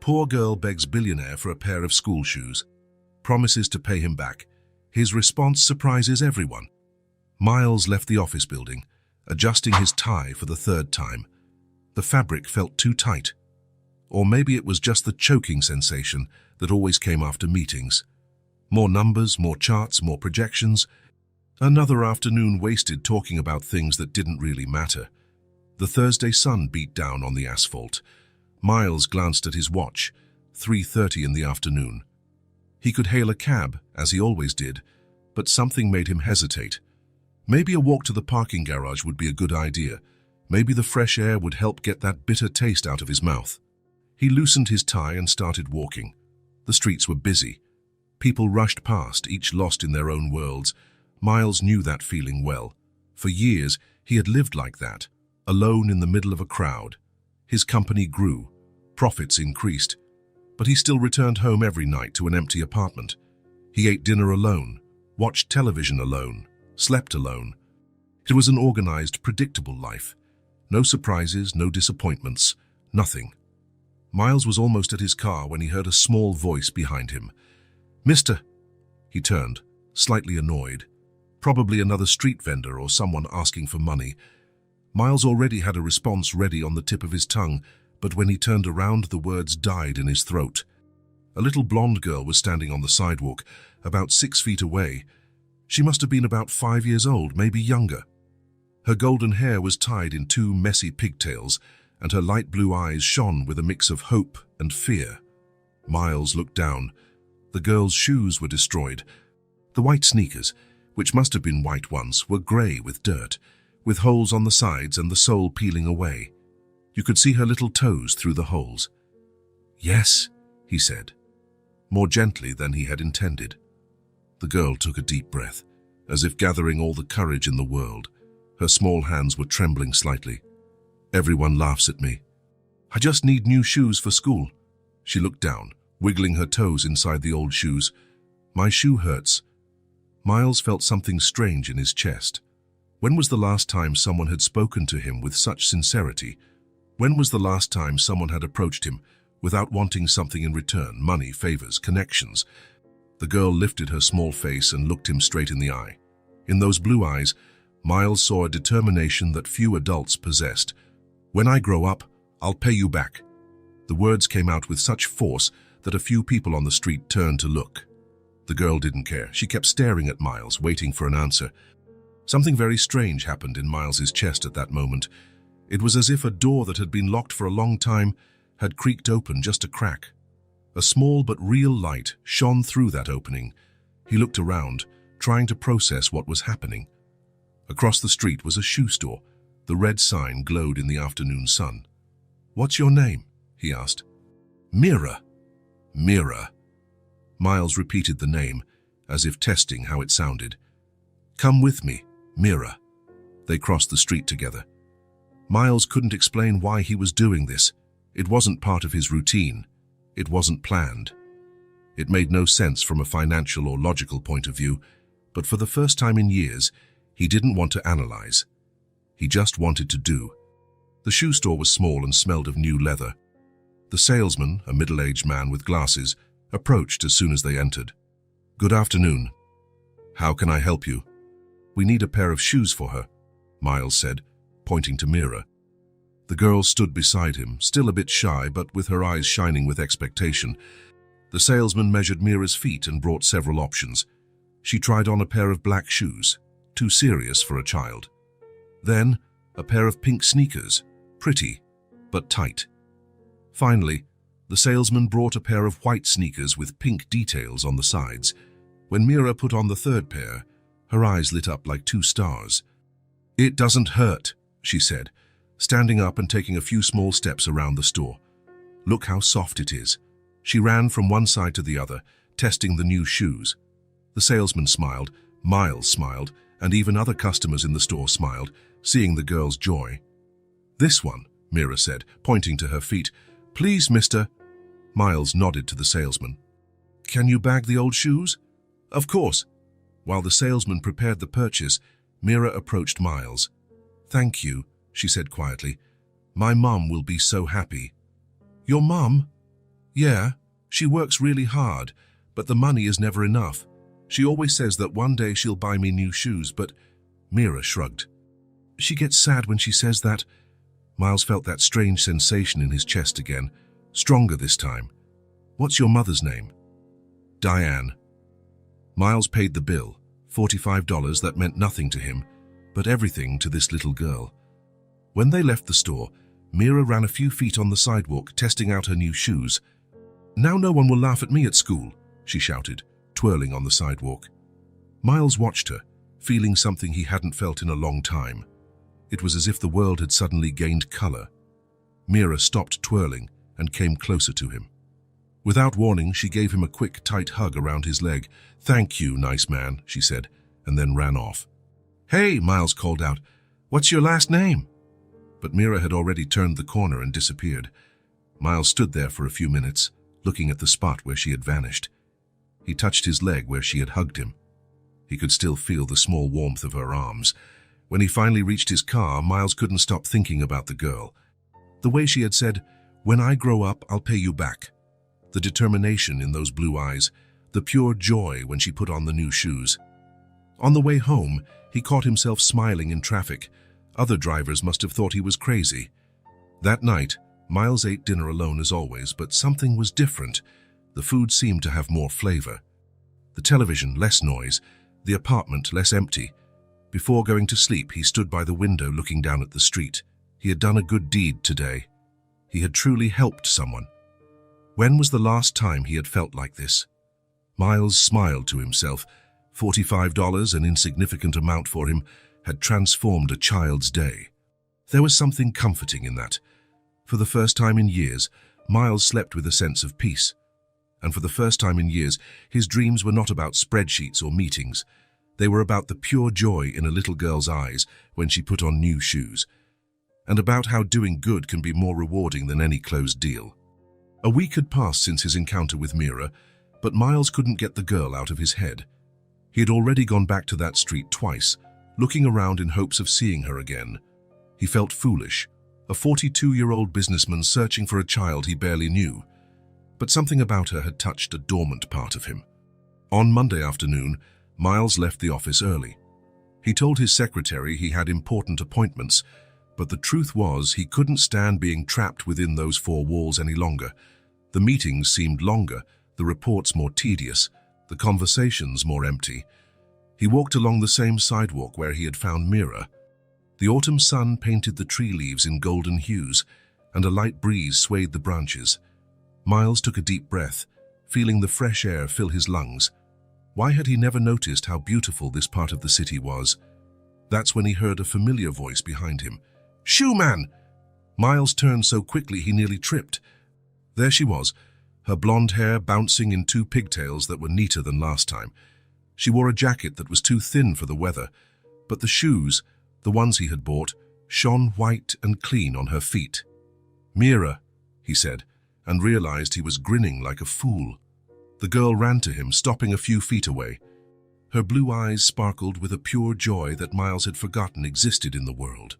Poor girl begs billionaire for a pair of school shoes. Promises to pay him back. His response surprises everyone. Miles left the office building, adjusting his tie for the third time. The fabric felt too tight. Or maybe it was just the choking sensation that always came after meetings. More numbers, more charts, more projections. Another afternoon wasted talking about things that didn't really matter. The Thursday sun beat down on the asphalt. Miles glanced at his watch, 3:30 in the afternoon. He could hail a cab, as he always did, but something made him hesitate. Maybe a walk to the parking garage would be a good idea. Maybe the fresh air would help get that bitter taste out of his mouth. He loosened his tie and started walking. The streets were busy. People rushed past, each lost in their own worlds. Miles knew that feeling well. For years, he had lived like that, alone in the middle of a crowd. His company grew. Profits increased. But he still returned home every night to an empty apartment. He ate dinner alone, watched television alone, slept alone. It was an organized, predictable life. No surprises, no disappointments, nothing. Miles was almost at his car when he heard a small voice behind him. "Mister!" He turned, slightly annoyed. Probably another street vendor or someone asking for money. Miles already had a response ready on the tip of his tongue, but when he turned around, the words died in his throat. A little blonde girl was standing on the sidewalk, about 6 feet away. She must have been about 5 years old, maybe younger. Her golden hair was tied in 2 messy pigtails, and her light blue eyes shone with a mix of hope and fear. Miles looked down. The girl's shoes were destroyed. The white sneakers, which must have been white once, were grey with dirt, with holes on the sides and the sole peeling away. You could see her little toes through the holes. "Yes," he said, more gently than he had intended. The girl took a deep breath, as if gathering all the courage in the world. Her small hands were trembling slightly. "Everyone laughs at me. I just need new shoes for school." She looked down, wiggling her toes inside the old shoes. "My shoe hurts." Miles felt something strange in his chest. When was the last time someone had spoken to him with such sincerity? When was the last time someone had approached him without wanting something in return, money, favors, connections? The girl lifted her small face and looked him straight in the eye. In those blue eyes, Miles saw a determination that few adults possessed. "When I grow up, I'll pay you back." The words came out with such force that a few people on the street turned to look. The girl didn't care. She kept staring at Miles, waiting for an answer. Something very strange happened in Miles's chest at that moment. It was as if a door that had been locked for a long time had creaked open just a crack. A small but real light shone through that opening. He looked around, trying to process what was happening. Across the street was a shoe store. The red sign glowed in the afternoon sun. "What's your name?" he asked. "Mira." "Mira." Miles repeated the name, as if testing how it sounded. "Come with me, Mira." They crossed the street together. Miles couldn't explain why he was doing this. It wasn't part of his routine. It wasn't planned. It made no sense from a financial or logical point of view, but for the first time in years, he didn't want to analyze. He just wanted to do. The shoe store was small and smelled of new leather. The salesman, a middle-aged man with glasses, approached as soon as they entered. "Good afternoon. How can I help you?" "We need a pair of shoes for her," Miles said, pointing to Mira. The girl stood beside him, still a bit shy, but with her eyes shining with expectation. The salesman measured Mira's feet and brought several options. She tried on a pair of black shoes, too serious for a child. Then, a pair of pink sneakers, pretty, but tight. Finally, the salesman brought a pair of white sneakers with pink details on the sides. When Mira put on the third pair, her eyes lit up like 2 stars. "It doesn't hurt," she said, standing up and taking a few small steps around the store. "Look how soft it is." She ran from one side to the other, testing the new shoes. The salesman smiled, Miles smiled, and even other customers in the store smiled, seeing the girl's joy. "This one," Mira said, pointing to her feet. "Please, mister." Miles nodded to the salesman. "Can you bag the old shoes?" "Of course." While the salesman prepared the purchase, Mira approached Miles. "Thank you," she said quietly. "My mum will be so happy." "Your mum?" Yeah, she works really hard, but the money is never enough. She always says that one day she'll buy me new shoes, but Mira shrugged. She gets sad when she says that. Miles felt that strange sensation in his chest again, stronger this time. What's your mother's name? Diane. Miles paid the bill, $45 that meant nothing to him, but everything to this little girl. When they left the store, Mira ran a few feet on the sidewalk, testing out her new shoes. Now no one will laugh at me at school, she shouted, twirling on the sidewalk. Miles watched her, feeling something he hadn't felt in a long time. It was as if the world had suddenly gained color. Mira stopped twirling and came closer to him. Without warning, she gave him a quick, tight hug around his leg. "Thank you, nice man," she said, and then ran off. "Hey," Miles called out, "what's your last name?" But Mira had already turned the corner and disappeared. Miles stood there for a few minutes, looking at the spot where she had vanished. He touched his leg where she had hugged him. He could still feel the small warmth of her arms. When he finally reached his car, Miles couldn't stop thinking about the girl. The way she had said, "When I grow up, I'll pay you back." The determination in those blue eyes, the pure joy when she put on the new shoes. On the way home, he caught himself smiling in traffic. Other drivers must have thought he was crazy. That night, Miles ate dinner alone as always, but something was different. The food seemed to have more flavor. The television, less noise, the apartment, less empty. Before going to sleep, he stood by the window looking down at the street. He had done a good deed today. He had truly helped someone. When was the last time he had felt like this? Miles smiled to himself. $45, an insignificant amount for him, had transformed a child's day. There was something comforting in that. For the first time in years, Miles slept with a sense of peace. And for the first time in years, his dreams were not about spreadsheets or meetings. They were about the pure joy in a little girl's eyes when she put on new shoes, and about how doing good can be more rewarding than any closed deal. A week had passed since his encounter with Mira, but Miles couldn't get the girl out of his head. He had already gone back to that street twice, looking around in hopes of seeing her again. He felt foolish, a 42-year-old businessman searching for a child he barely knew. But something about her had touched a dormant part of him. On Monday afternoon, Miles left the office early. He told his secretary he had important appointments, but the truth was he couldn't stand being trapped within those four walls any longer. The meetings seemed longer, the reports more tedious, the conversations more empty. He walked along the same sidewalk where he had found Mira. The autumn sun painted the tree leaves in golden hues, and a light breeze swayed the branches. Miles took a deep breath, feeling the fresh air fill his lungs. Why had he never noticed how beautiful this part of the city was? That's when he heard a familiar voice behind him. "Shoe man!" Miles turned so quickly he nearly tripped. There she was, her blonde hair bouncing in two pigtails that were neater than last time. She wore a jacket that was too thin for the weather, but the shoes, the ones he had bought, shone white and clean on her feet. "Mira," he said, and realized he was grinning like a fool. The girl ran to him, stopping a few feet away. Her blue eyes sparkled with a pure joy that Miles had forgotten existed in the world.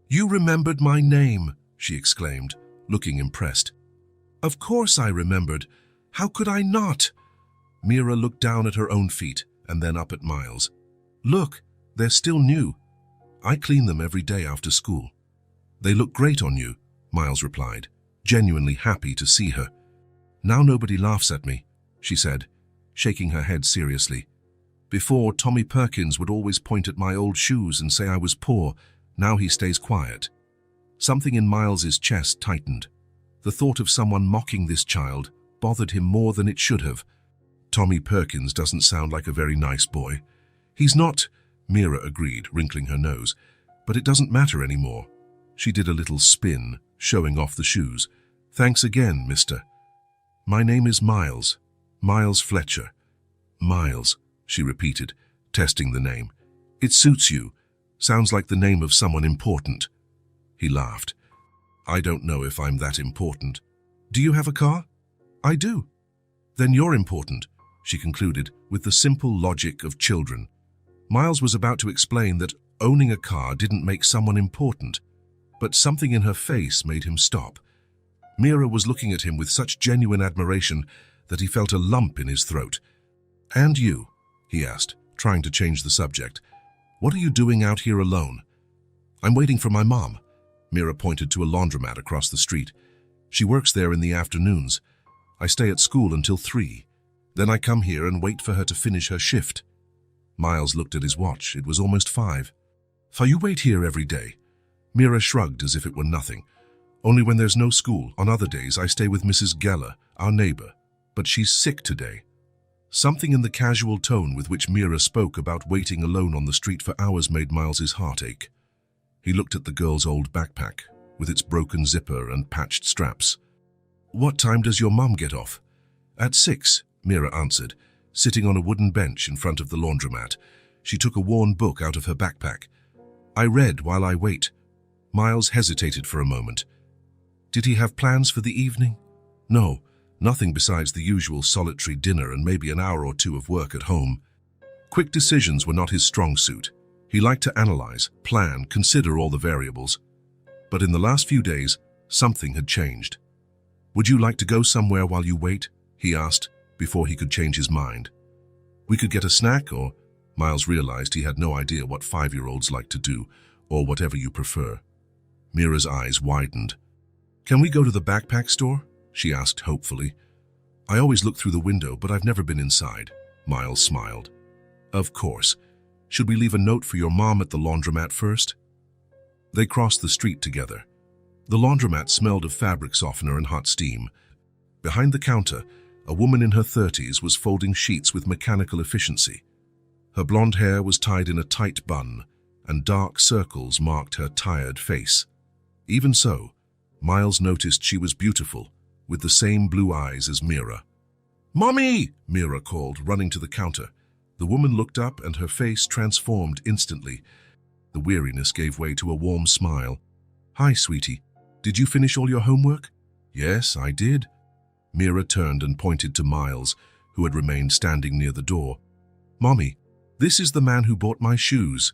"You remembered my name," she exclaimed, looking impressed. "Of course I remembered. How could I not?" Mira looked down at her own feet and then up at Miles. "Look, they're still new. I clean them every day after school." "They look great on you," Miles replied, genuinely happy to see her. "Now nobody laughs at me," she said, shaking her head seriously. "Before, Tommy Perkins would always point at my old shoes and say I was poor. Now he stays quiet." Something in Miles's chest tightened. The thought of someone mocking this child bothered him more than it should have. "Tommy Perkins doesn't sound like a very nice boy." "He's not," Mira agreed, wrinkling her nose. "But it doesn't matter anymore." She did a little spin, showing off the shoes. "Thanks again, mister." "My name is Miles. Miles Fletcher." "Miles," she repeated, testing the name. "It suits you. Sounds like the name of someone important." He laughed. "I don't know if I'm that important." "Do you have a car?" "I do." "Then you're important," she concluded with the simple logic of children. Miles was about to explain that owning a car didn't make someone important, but something in her face made him stop. Mira was looking at him with such genuine admiration that he felt a lump in his throat. "And you?" he asked, trying to change the subject. "What are you doing out here alone?" "I'm waiting for my mom." Mira pointed to a laundromat across the street. "She works there in the afternoons. I stay at school until 3. Then I come here and wait for her to finish her shift." Miles looked at his watch. It was almost 5. "So you wait here every day?" Mira shrugged as if it were nothing. "Only when there's no school. On other days, I stay with Mrs. Geller, our neighbor. But she's sick today." Something in the casual tone with which Mira spoke about waiting alone on the street for hours made Miles's heart ache. He looked at the girl's old backpack, with its broken zipper and patched straps. "What time does your mum get off?" "At 6, Mira answered, sitting on a wooden bench in front of the laundromat. She took a worn book out of her backpack. "I read while I wait." Miles hesitated for a moment. Did he have plans for the evening? No, nothing besides the usual solitary dinner and maybe an hour or 2 of work at home. Quick decisions were not his strong suit. He liked to analyze, plan, consider all the variables. But in the last few days, something had changed. "Would you like to go somewhere while you wait?" he asked, before he could change his mind. "We could get a snack or—" Miles realized he had no idea what 5-year-olds like to do, or whatever you prefer. Mira's eyes widened. "Can we go to the backpack store?" she asked hopefully. "I always look through the window, but I've never been inside." Miles smiled. "Of course. Should we leave a note for your mom at the laundromat first?" They crossed the street together. The laundromat smelled of fabric softener and hot steam. Behind the counter, a woman in her 30s was folding sheets with mechanical efficiency. Her blonde hair was tied in a tight bun, and dark circles marked her tired face. Even so, Miles noticed she was beautiful, with the same blue eyes as Mira. "Mommy!" Mira called, running to the counter. The woman looked up and her face transformed instantly. The weariness gave way to a warm smile. "Hi, sweetie. Did you finish all your homework?" "Yes, I did." Mira turned and pointed to Miles, who had remained standing near the door. "Mommy, this is the man who bought my shoes."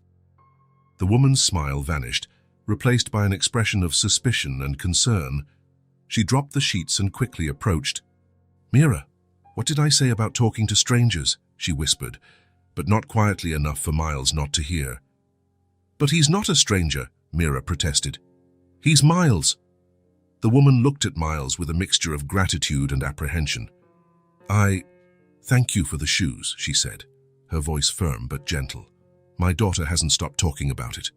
The woman's smile vanished, replaced by an expression of suspicion and concern. She dropped the sheets and quickly approached. "Mira, what did I say about talking to strangers?" she whispered, but not quietly enough for Miles not to hear. "But he's not a stranger," Mira protested. "He's Miles." The woman looked at Miles with a mixture of gratitude and apprehension. Thank you for the shoes," she said, her voice firm but gentle. "My daughter hasn't stopped talking about it."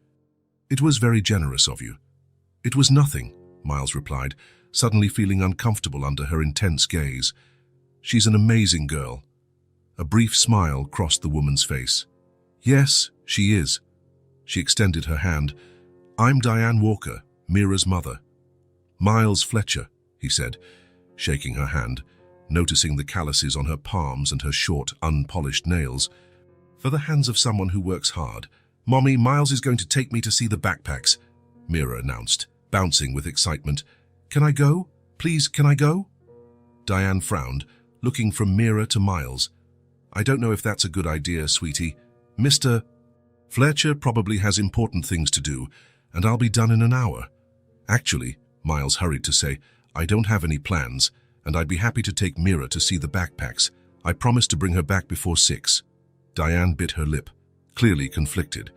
"It was very generous of you." "It was nothing," Miles replied, suddenly feeling uncomfortable under her intense gaze. "She's an amazing girl." A brief smile crossed the woman's face. "Yes, she is." She extended her hand. "I'm Diane Walker, Mira's mother." "Miles Fletcher," he said, shaking her hand, noticing the calluses on her palms and her short, unpolished nails. "For the hands of someone who works hard. Mommy, Miles is going to take me to see the backpacks," Mira announced, bouncing with excitement. "Can I go? Please, can I go?" Diane frowned, looking from Mira to Miles. "I don't know if that's a good idea, sweetie. Mr. Fletcher probably has important things to do, and I'll be done in an hour." "Actually," Miles hurried to say, "I don't have any plans, and I'd be happy to take Mira to see the backpacks. I promised to bring her back before 6. Diane bit her lip, clearly conflicted.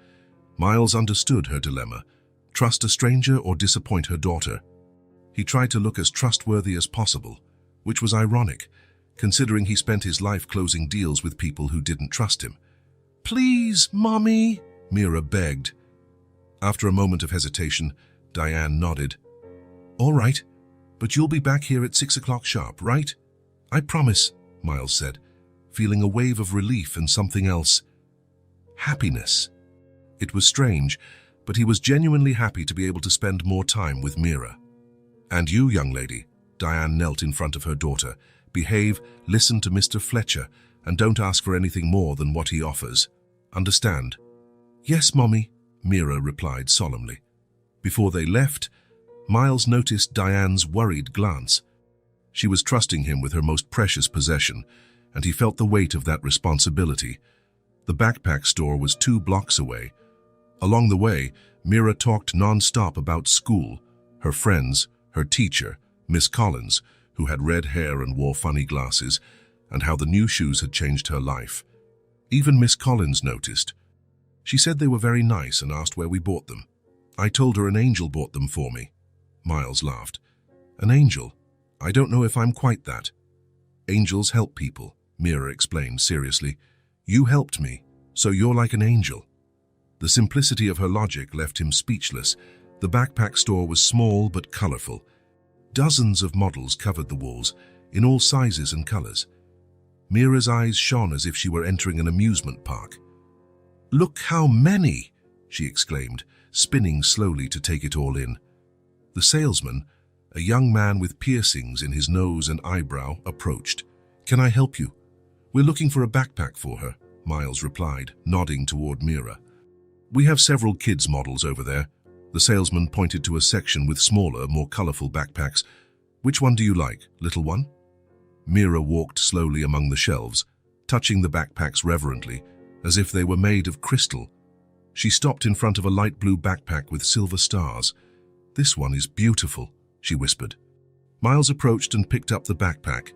Miles understood her dilemma. Trust a stranger or disappoint her daughter? He tried to look as trustworthy as possible, which was ironic, considering he spent his life closing deals with people who didn't trust him. "Please, Mommy," Mira begged. After a moment of hesitation, Diane nodded. "All right, but you'll be back here at 6 o'clock sharp, right?" "I promise," Miles said, feeling a wave of relief and something else. Happiness. It was strange, but he was genuinely happy to be able to spend more time with Mira. "And you, young lady," Diane knelt in front of her daughter, "behave, listen to Mr. Fletcher, and don't ask for anything more than what he offers. Understand?" "Yes, Mommy," Mira replied solemnly. Before they left, Miles noticed Diane's worried glance. She was trusting him with her most precious possession, and he felt the weight of that responsibility. The backpack store was 2 blocks away. Along the way, Mira talked non-stop about school, her friends, her teacher, Miss Collins, who had red hair and wore funny glasses, and how the new shoes had changed her life. Even Miss Collins noticed. She said they were very nice and asked where we bought them. I told her an angel bought them for me. Miles laughed. An angel? I don't know if I'm quite that. Angels help people, Mira explained seriously. You helped me, so you're like an angel. The simplicity of her logic left him speechless. The backpack store was small but colorful. Dozens of models covered the walls, in all sizes and colors. Mira's eyes shone as if she were entering an amusement park. Look how many, she exclaimed, spinning slowly to take it all in. The salesman, a young man with piercings in his nose and eyebrow, approached. Can I help you? We're looking for a backpack for her, Miles replied, nodding toward Mira. We have several kids' models over there. The salesman pointed to a section with smaller, more colorful backpacks. Which one do you like, little one? Mira walked slowly among the shelves, touching the backpacks reverently, as if they were made of crystal. She stopped in front of a light blue backpack with silver stars. This one is beautiful, she whispered. Miles approached and picked up the backpack.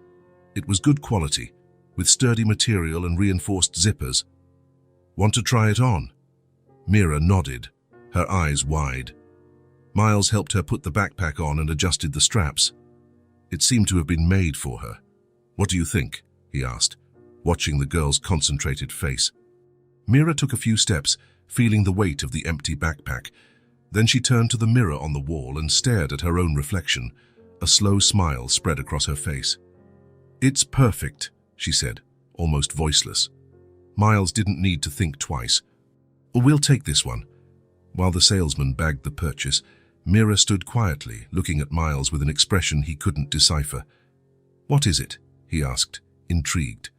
It was good quality, with sturdy material and reinforced zippers. Want to try it on? Mira nodded, her eyes wide. Miles helped her put the backpack on and adjusted the straps. It seemed to have been made for her. What do you think? He asked, watching the girl's concentrated face. Mira took a few steps, feeling the weight of the empty backpack. Then she turned to the mirror on the wall and stared at her own reflection. A slow smile spread across her face. It's perfect, she said, almost voiceless. Miles didn't need to think twice. We'll take this one. While the salesman bagged the purchase, Mira stood quietly, looking at Miles with an expression he couldn't decipher. What is it? He asked, intrigued.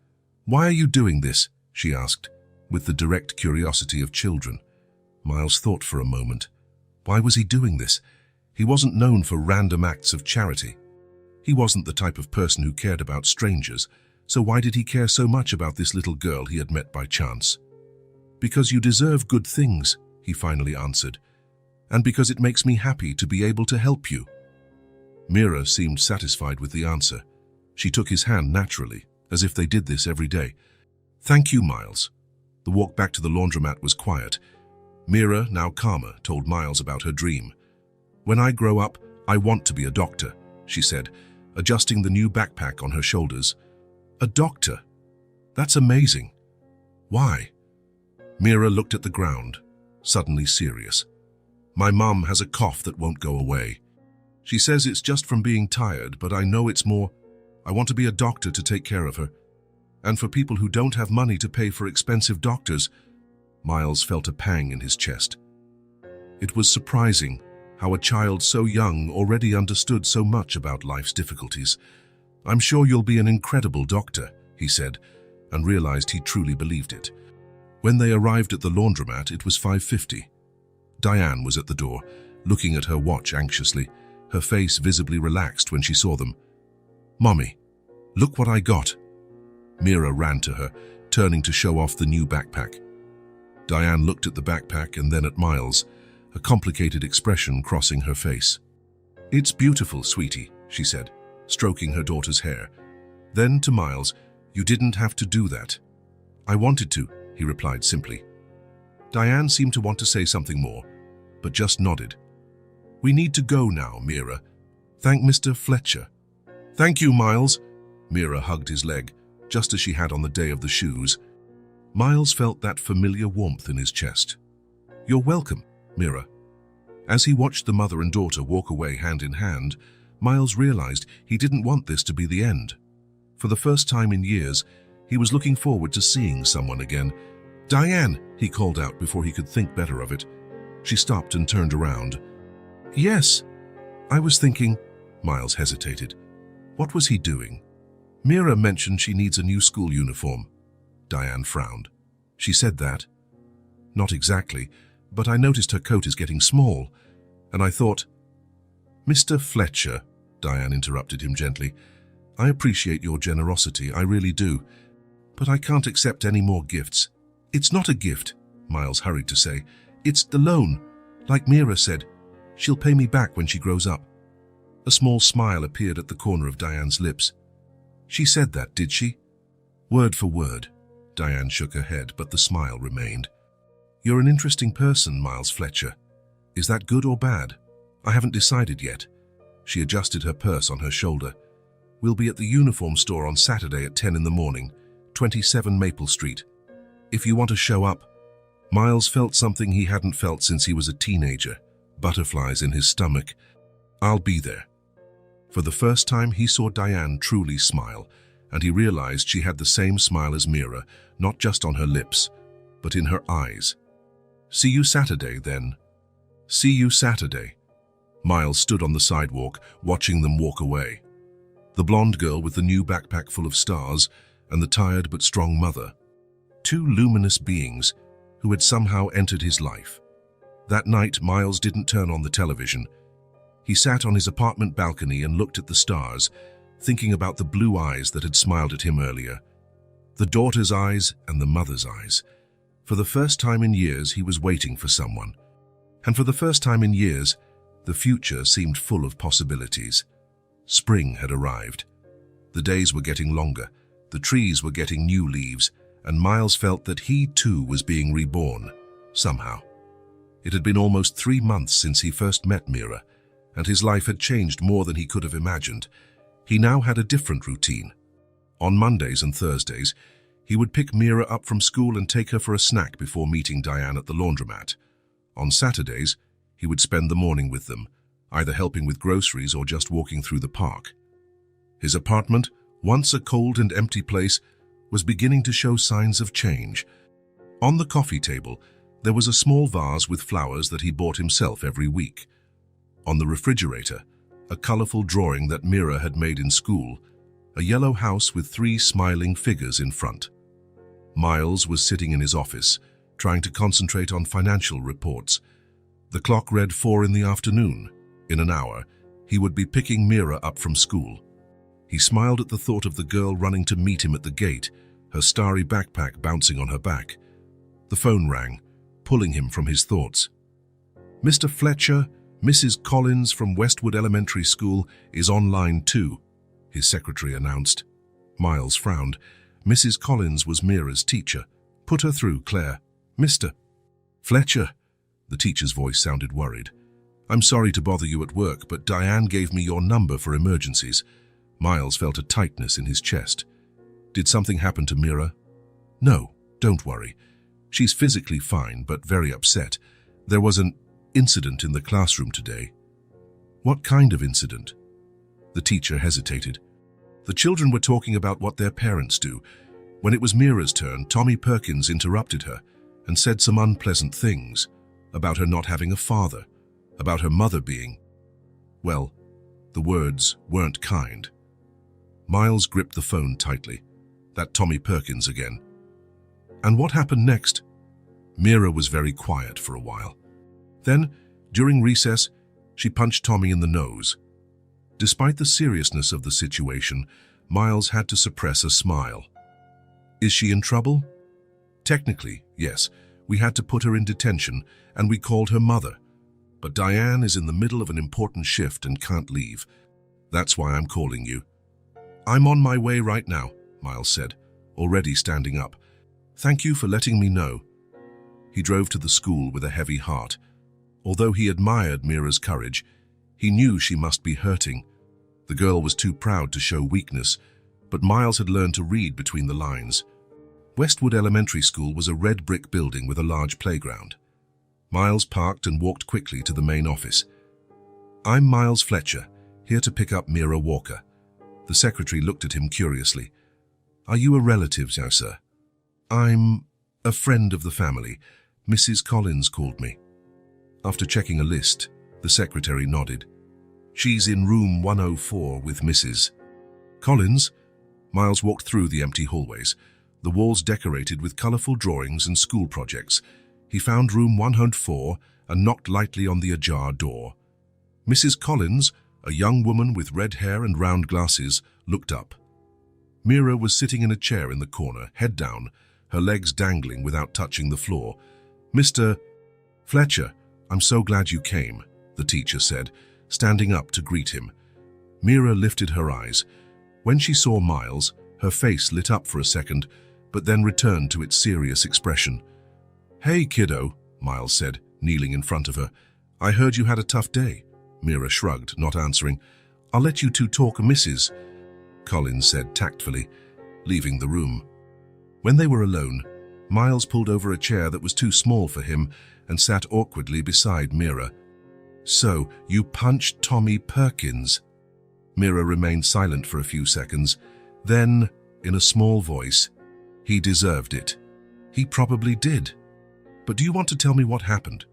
Why are you doing this? She asked, with the direct curiosity of children. Miles thought for a moment. Why was he doing this? He wasn't known for random acts of charity. He wasn't the type of person who cared about strangers, so why did he care so much about this little girl he had met by chance? Because you deserve good things, he finally answered, and because it makes me happy to be able to help you. Mira seemed satisfied with the answer. She took his hand naturally, as if they did this every day. Thank you, Miles. The walk back to the laundromat was quiet. Mira, now calmer, told Miles about her dream. When I grow up, I want to be a doctor, she said, adjusting the new backpack on her shoulders. A doctor? That's amazing. Why? Mira looked at the ground, suddenly serious. My mum has a cough that won't go away. She says it's just from being tired, but I know it's more. I want to be a doctor to take care of her. And for people who don't have money to pay for expensive doctors. Miles felt a pang in his chest. It was surprising how a child so young already understood so much about life's difficulties. I'm sure you'll be an incredible doctor, he said, and realized he truly believed it. When they arrived at the laundromat, it was 5:50. Diane was at the door, looking at her watch anxiously, her face visibly relaxed when she saw them. Mommy, look what I got. Mira ran to her, turning to show off the new backpack. Diane looked at the backpack and then at Miles, a complicated expression crossing her face. It's beautiful, sweetie, she said, stroking her daughter's hair. Then to Miles, you didn't have to do that. I wanted to, he replied simply. Diane seemed to want to say something more, but just nodded. We need to go now, Mira. Thank Mr. Fletcher. Thank you, Miles. Mira hugged his leg, just as she had on the day of the shoes. Miles felt that familiar warmth in his chest. You're welcome, Mira. As he watched the mother and daughter walk away hand in hand, Miles realized he didn't want this to be the end. For the first time in years, he was looking forward to seeing someone again. Diane, he called out before he could think better of it. She stopped and turned around. Yes, I was thinking. Miles hesitated. What was he doing? Mira mentioned she needs a new school uniform. Diane frowned. She said that? Not exactly, but I noticed her coat is getting small, and I thought... Mr. Fletcher, Diane interrupted him gently, I appreciate your generosity, I really do, but I can't accept any more gifts. It's not a gift, Miles hurried to say. It's the loan. Like Mira said, she'll pay me back when she grows up. A small smile appeared at the corner of Diane's lips. She said that, did she? Word for word. Diane shook her head, but the smile remained. You're an interesting person, Miles Fletcher. Is that good or bad? I haven't decided yet. She adjusted her purse on her shoulder. We'll be at the uniform store on Saturday at 10 in the morning, 27 Maple Street. If you want to show up. Miles felt something he hadn't felt since he was a teenager, butterflies in his stomach. I'll be there. For the first time, he saw Diane truly smile, and he realized she had the same smile as Mira, not just on her lips, but in her eyes. See you Saturday, then. See you Saturday. Miles stood on the sidewalk, watching them walk away. The blonde girl with the new backpack full of stars, and the tired but strong mother. Two luminous beings who had somehow entered his life. That night, Miles didn't turn on the television. He sat on his apartment balcony and looked at the stars, thinking about the blue eyes that had smiled at him earlier. The daughter's eyes and the mother's eyes. For the first time in years, he was waiting for someone. And for the first time in years, the future seemed full of possibilities. Spring had arrived. The days were getting longer, the trees were getting new leaves, and Miles felt that he too was being reborn, somehow. It had been almost 3 months since he first met Mira, and his life had changed more than he could have imagined. He now had a different routine. On Mondays and Thursdays, he would pick Mira up from school and take her for a snack before meeting Diane at the laundromat. On Saturdays, he would spend the morning with them, either helping with groceries or just walking through the park. His apartment, once a cold and empty place, was beginning to show signs of change. On the coffee table, there was a small vase with flowers that he bought himself every week. On the refrigerator, a colorful drawing that Mira had made in school, a yellow house with 3 smiling figures in front. Miles was sitting in his office, trying to concentrate on financial reports. The clock read 4 in the afternoon. In an hour, he would be picking Mira up from school. He smiled at the thought of the girl running to meet him at the gate, her starry backpack bouncing on her back. The phone rang, pulling him from his thoughts. Mr. Fletcher, Mrs. Collins from Westwood Elementary School is on line 2, his secretary announced. Miles frowned. Mrs. Collins was Mira's teacher. Put her through, Claire. Mr. Fletcher. The teacher's voice sounded worried. I'm sorry to bother you at work, but Diane gave me your number for emergencies. Miles felt a tightness in his chest. Did something happen to Mira? No, don't worry. She's physically fine, but very upset. There was an incident in the classroom today. What kind of incident? The teacher hesitated. The children were talking about what their parents do. When it was Mira's turn, Tommy Perkins interrupted her and said some unpleasant things about her not having a father, about her mother being... Well, the words weren't kind. Miles gripped the phone tightly. That Tommy Perkins again. And what happened next? Mira was very quiet for a while. Then, during recess, she punched Tommy in the nose. Despite the seriousness of the situation, Miles had to suppress a smile. Is she in trouble? Technically, yes. We had to put her in detention, and we called her mother. But Diane is in the middle of an important shift and can't leave. That's why I'm calling you. I'm on my way right now, Miles said, already standing up. Thank you for letting me know. He drove to the school with a heavy heart. Although he admired Mira's courage, he knew she must be hurting. The girl was too proud to show weakness, but Miles had learned to read between the lines. Westwood Elementary School was a red brick building with a large playground. Miles parked and walked quickly to the main office. I'm Miles Fletcher, here to pick up Mira Walker. The secretary looked at him curiously. Are you a relative, now, sir? I'm a friend of the family. Mrs. Collins called me. After checking a list, the secretary nodded. She's in room 104 with Mrs. Collins. Miles walked through the empty hallways, the walls decorated with colorful drawings and school projects. He found room 104 and knocked lightly on the ajar door. Mrs. Collins, a young woman with red hair and round glasses, looked up. Mira was sitting in a chair in the corner, head down, her legs dangling without touching the floor. Mr. Fletcher, I'm so glad you came, the teacher said, standing up to greet him. Mira lifted her eyes. When she saw Miles, her face lit up for a second, but then returned to its serious expression. "Hey, kiddo," Miles said, kneeling in front of her. "I heard you had a tough day." Mira shrugged, not answering. "I'll let you two talk, Mrs." Collins said tactfully, leaving the room. When they were alone, Miles pulled over a chair that was too small for him and sat awkwardly beside Mira. "So, you punched Tommy Perkins?" Mira remained silent for a few seconds. Then, in a small voice, "He deserved it." "He probably did. But do you want to tell me what happened?"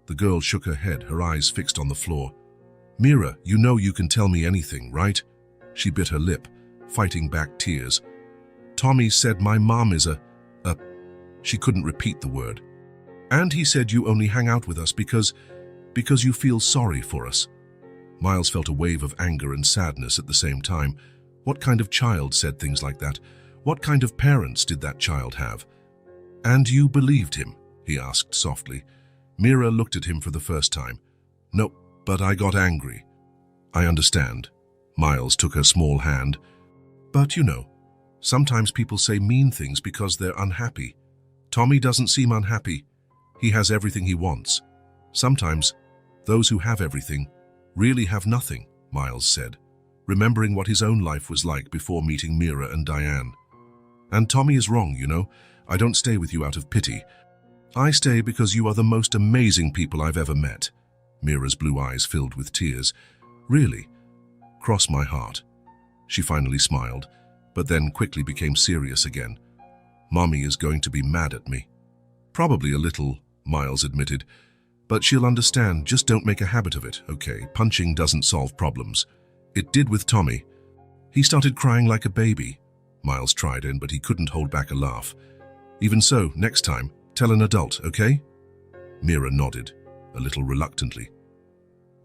The girl shook her head, her eyes fixed on the floor. "Mira, you know you can tell me anything, right?" She bit her lip, fighting back tears. "Tommy said my mom is a... She couldn't repeat the word. "And he said you only hang out with us because you feel sorry for us." Miles felt a wave of anger and sadness at the same time. What kind of child said things like that? What kind of parents did that child have? "And you believed him?" he asked softly. Mira looked at him for the first time. "No, but I got angry." "I understand." Miles took her small hand. "But you know, sometimes people say mean things because they're unhappy. Tommy doesn't seem unhappy. He has everything he wants. Sometimes, those who have everything really have nothing," Miles said, remembering what his own life was like before meeting Mira and Diane. "And Tommy is wrong, you know. I don't stay with you out of pity. I stay because you are the most amazing people I've ever met." Mira's blue eyes filled with tears. "Really? Cross my heart." She finally smiled, but then quickly became serious again. "Mommy is going to be mad at me." "Probably a little," Miles admitted. "But she'll understand. Just don't make a habit of it, okay? Punching doesn't solve problems. It did with Tommy. He started crying like a baby." Miles tried in, but he couldn't hold back a laugh. "Even so, next time, tell an adult, okay?" Mira nodded, a little reluctantly.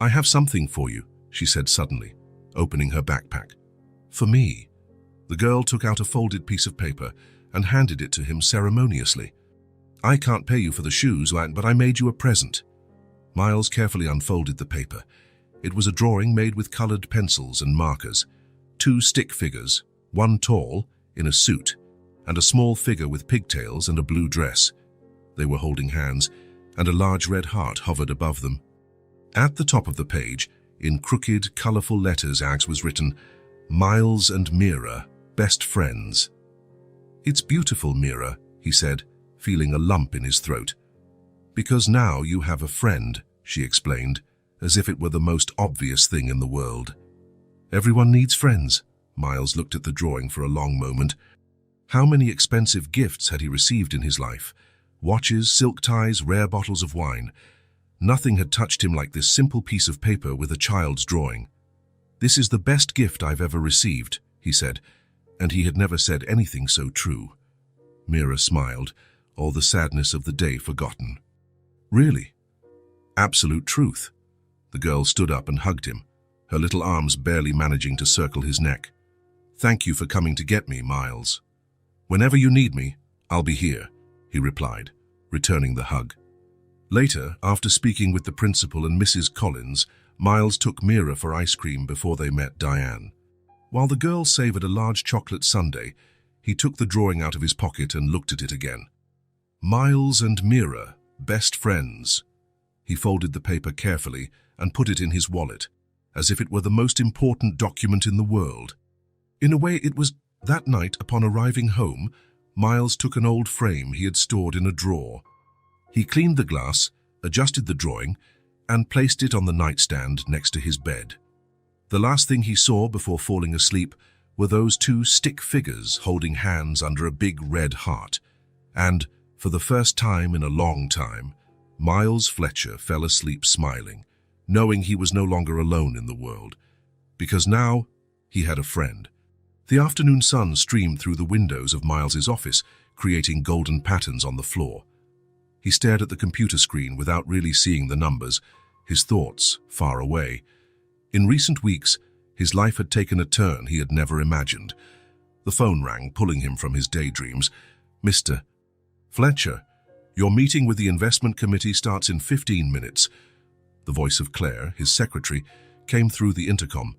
"I have something for you," she said suddenly, opening her backpack. "For me." The girl took out a folded piece of paper and handed it to him ceremoniously. "I can't pay you for the shoes, but I made you a present." Miles carefully unfolded the paper. It was a drawing made with colored pencils and markers. 2 stick figures, one tall, in a suit, and a small figure with pigtails and a blue dress. They were holding hands, and a large red heart hovered above them. At the top of the page, in crooked, colorful letters, was written, "Miles and Mira, best friends." "It's beautiful, Mira," he said, feeling a lump in his throat. "Because now you have a friend," she explained, as if it were the most obvious thing in the world. "Everyone needs friends." Miles looked at the drawing for a long moment. How many expensive gifts had he received in his life? Watches, silk ties, rare bottles of wine. Nothing had touched him like this simple piece of paper with a child's drawing. "This is the best gift I've ever received," he said, and he had never said anything so true. Mira smiled, all the sadness of the day forgotten. "Really?" "Absolute truth." The girl stood up and hugged him, her little arms barely managing to circle his neck. "Thank you for coming to get me, Miles." "Whenever you need me, I'll be here," he replied, returning the hug. Later, after speaking with the principal and Mrs. Collins, Miles took Mira for ice cream before they met Diane. While the girl savored a large chocolate sundae, he took the drawing out of his pocket and looked at it again. "Miles and Mira, best friends." He folded the paper carefully and put it in his wallet, as if it were the most important document in the world. In a way, it was. That night, upon arriving home, Miles took an old frame he had stored in a drawer. He cleaned the glass, adjusted the drawing, and placed it on the nightstand next to his bed. The last thing he saw before falling asleep were those 2 stick figures holding hands under a big red heart. And, for the first time in a long time, Miles Fletcher fell asleep smiling, knowing he was no longer alone in the world, because now he had a friend. The afternoon sun streamed through the windows of Miles's office, creating golden patterns on the floor. He stared at the computer screen without really seeing the numbers, his thoughts far away. In recent weeks, his life had taken a turn he had never imagined. The phone rang, pulling him from his daydreams. "Mr. Fletcher, your meeting with the investment committee starts in 15 minutes. The voice of Claire, his secretary, came through the intercom.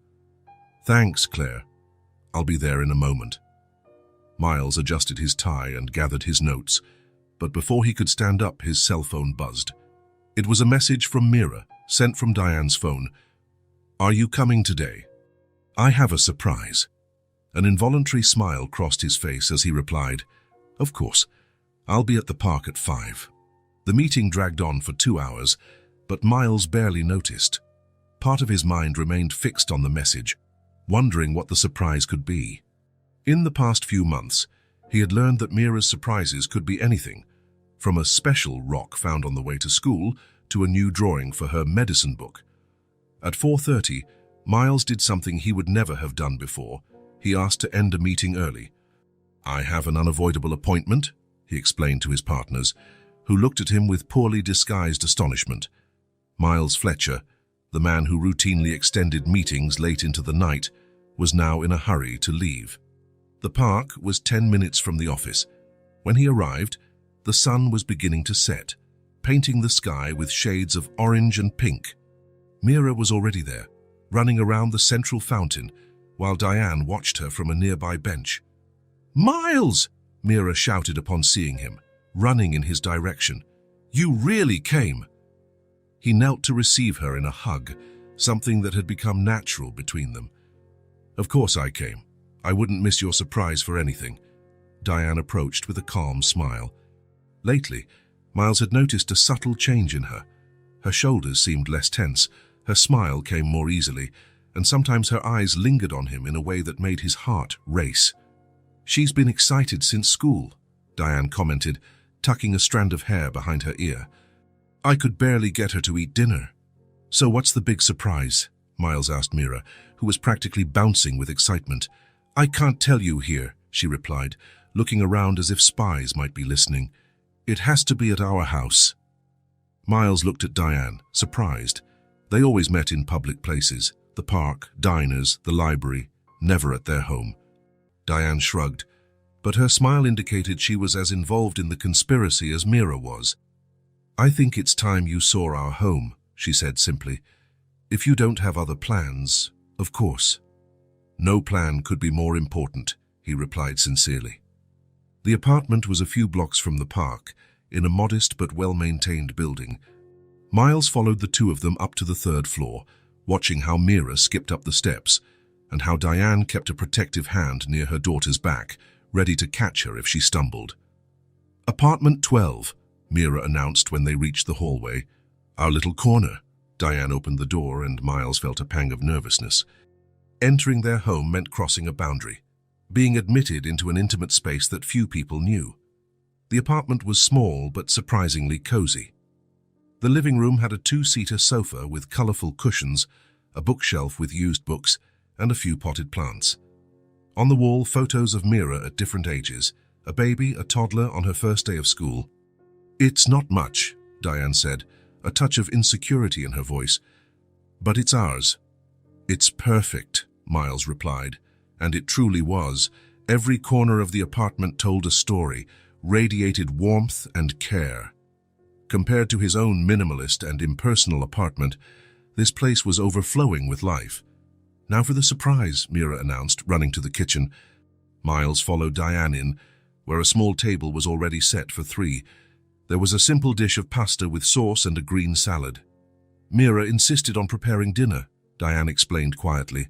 Thanks, Claire. I'll be there in a moment. Miles adjusted his tie and gathered his notes, but before he could stand up, his cell phone buzzed. It was a message from Mira, sent from Diane's phone. Are you coming today? I have a surprise. An involuntary smile crossed his face as he replied, Of course, I'll be at the park at 5. The meeting dragged on for 2 hours, but Miles barely noticed. Part of his mind remained fixed on the message, wondering what the surprise could be. In the past few months, he had learned that Mira's surprises could be anything, from a special rock found on the way to school to a new drawing for her medicine book. At 4:30, Miles did something he would never have done before. He asked to end a meeting early. I have an unavoidable appointment, he explained to his partners, who looked at him with poorly disguised astonishment. Miles Fletcher, the man who routinely extended meetings late into the night, was now in a hurry to leave. The park was 10 minutes from the office. When he arrived, the sun was beginning to set, painting the sky with shades of orange and pink. Mira was already there, running around the central fountain, while Diane watched her from a nearby bench. Miles! Mira shouted upon seeing him, running in his direction. You really came! He knelt to receive her in a hug, something that had become natural between them. Of course I came. I wouldn't miss your surprise for anything. Diane approached with a calm smile. Lately, Miles had noticed a subtle change in her. Her shoulders seemed less tense, her smile came more easily, and sometimes her eyes lingered on him in a way that made his heart race. She's been excited since school, Diane commented, tucking a strand of hair behind her ear. I could barely get her to eat dinner. So what's the big surprise? Miles asked Mira, who was practically bouncing with excitement. I can't tell you here, she replied, looking around as if spies might be listening. It has to be at our house. Miles looked at Diane, surprised. They always met in public places, the park, diners, the library, never at their home. Diane shrugged, but her smile indicated she was as involved in the conspiracy as Mira was. I think it's time you saw our home, she said simply. If you don't have other plans, of course. No plan could be more important, he replied sincerely. The apartment was a few blocks from the park, in a modest but well-maintained building. Miles followed the two of them up to the 3rd floor, watching how Mira skipped up the steps, and how Diane kept a protective hand near her daughter's back, ready to catch her if she stumbled. Apartment 12, Mira announced when they reached the hallway. Our little corner. Diane opened the door and Miles felt a pang of nervousness. Entering their home meant crossing a boundary, being admitted into an intimate space that few people knew. The apartment was small but surprisingly cozy. The living room had a 2-seater sofa with colorful cushions, a bookshelf with used books, and a few potted plants. On the wall, photos of Mira at different ages, a baby, a toddler on her first day of school. It's not much, Diane said, a touch of insecurity in her voice. But it's ours. It's perfect, Miles replied, and it truly was. Every corner of the apartment told a story, radiated warmth and care. Compared to his own minimalist and impersonal apartment, this place was overflowing with life. Now for the surprise, Mira announced, running to the kitchen. Miles followed Diane in, where a small table was already set for 3. There was a simple dish of pasta with sauce and a green salad. Mira insisted on preparing dinner, Diane explained quietly.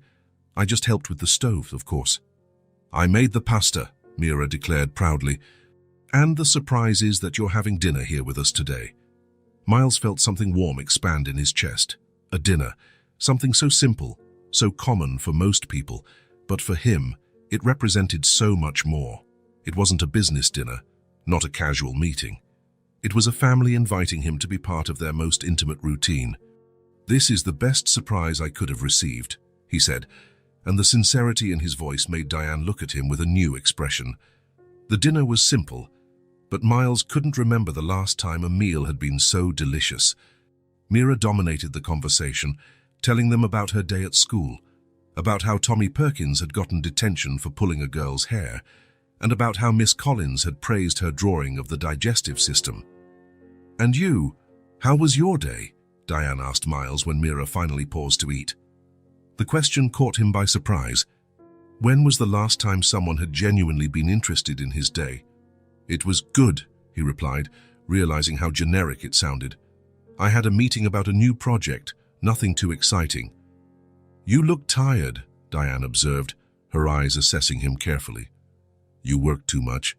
I just helped with the stove, of course. I made the pasta, Mira declared proudly. And the surprise is that you're having dinner here with us today. Miles felt something warm expand in his chest. A dinner, something so simple, so common for most people, but for him, it represented so much more. It wasn't a business dinner, not a casual meeting. It was a family inviting him to be part of their most intimate routine. This is the best surprise I could have received, he said, and the sincerity in his voice made Diane look at him with a new expression. The dinner was simple, but Miles couldn't remember the last time a meal had been so delicious. Mira dominated the conversation, telling them about her day at school, about how Tommy Perkins had gotten detention for pulling a girl's hair, and about how Miss Collins had praised her drawing of the digestive system. And you, how was your day? Diane asked Miles when Mira finally paused to eat. The question caught him by surprise. When was the last time someone had genuinely been interested in his day? It was good, he replied, realizing how generic it sounded. I had a meeting about a new project, nothing too exciting. You look tired, Diane observed, her eyes assessing him carefully. You work too much.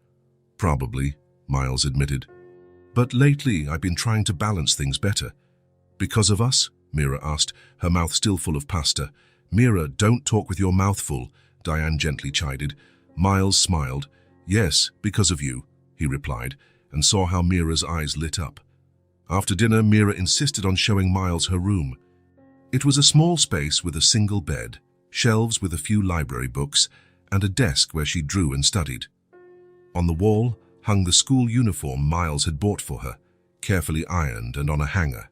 Probably, Miles admitted. But lately I've been trying to balance things better. Because of us? Mira asked, her mouth still full of pasta. Mira, don't talk with your mouth full, Diane gently chided. Miles smiled. Yes, because of you, he replied, and saw how Mira's eyes lit up. After dinner, Mira insisted on showing Miles her room. It was a small space with a single bed, shelves with a few library books, and a desk where she drew and studied. On the wall hung the school uniform Miles had bought for her, carefully ironed and on a hanger.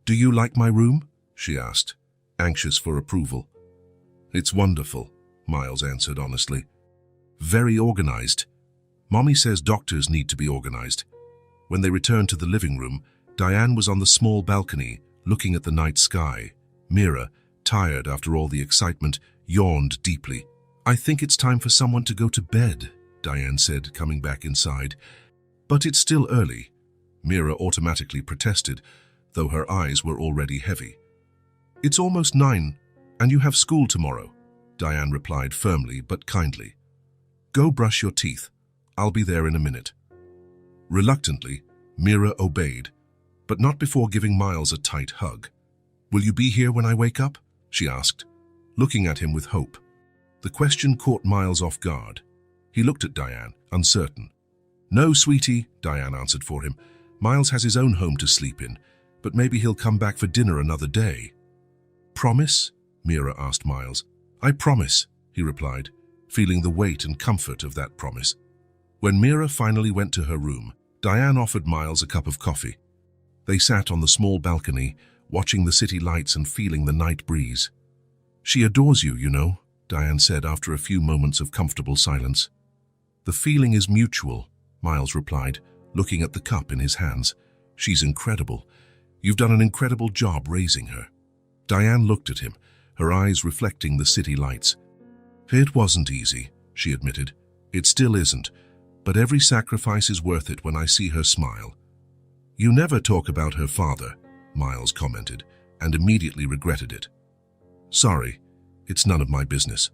Do you like my room? She asked, anxious for approval. It's wonderful, Miles answered honestly. Very organized. Mommy says doctors need to be organized. When they returned to the living room, Diane was on the small balcony, looking at the night sky. Mira, tired after all the excitement, yawned deeply. I think it's time for someone to go to bed, Diane said, coming back inside. But it's still early. Mira automatically protested, though her eyes were already heavy. It's almost 9, and you have school tomorrow, Diane replied firmly but kindly. Go brush your teeth. I'll be there in a minute. Reluctantly, Mira obeyed, but not before giving Miles a tight hug. Will you be here when I wake up? She asked, looking at him with hope. The question caught Miles off guard. He looked at Diane, uncertain. No, sweetie, Diane answered for him. Miles has his own home to sleep in, but maybe he'll come back for dinner another day. Promise? Mira asked Miles. I promise, he replied, feeling the weight and comfort of that promise. When Mira finally went to her room, Diane offered Miles a cup of coffee. They sat on the small balcony, watching the city lights and feeling the night breeze. She adores you, you know, Diane said after a few moments of comfortable silence. The feeling is mutual, Miles replied, looking at the cup in his hands. She's incredible. You've done an incredible job raising her. Diane looked at him, her eyes reflecting the city lights. It wasn't easy, she admitted. It still isn't, but every sacrifice is worth it when I see her smile. You never talk about her father, Miles commented, and immediately regretted it. Sorry, it's none of my business.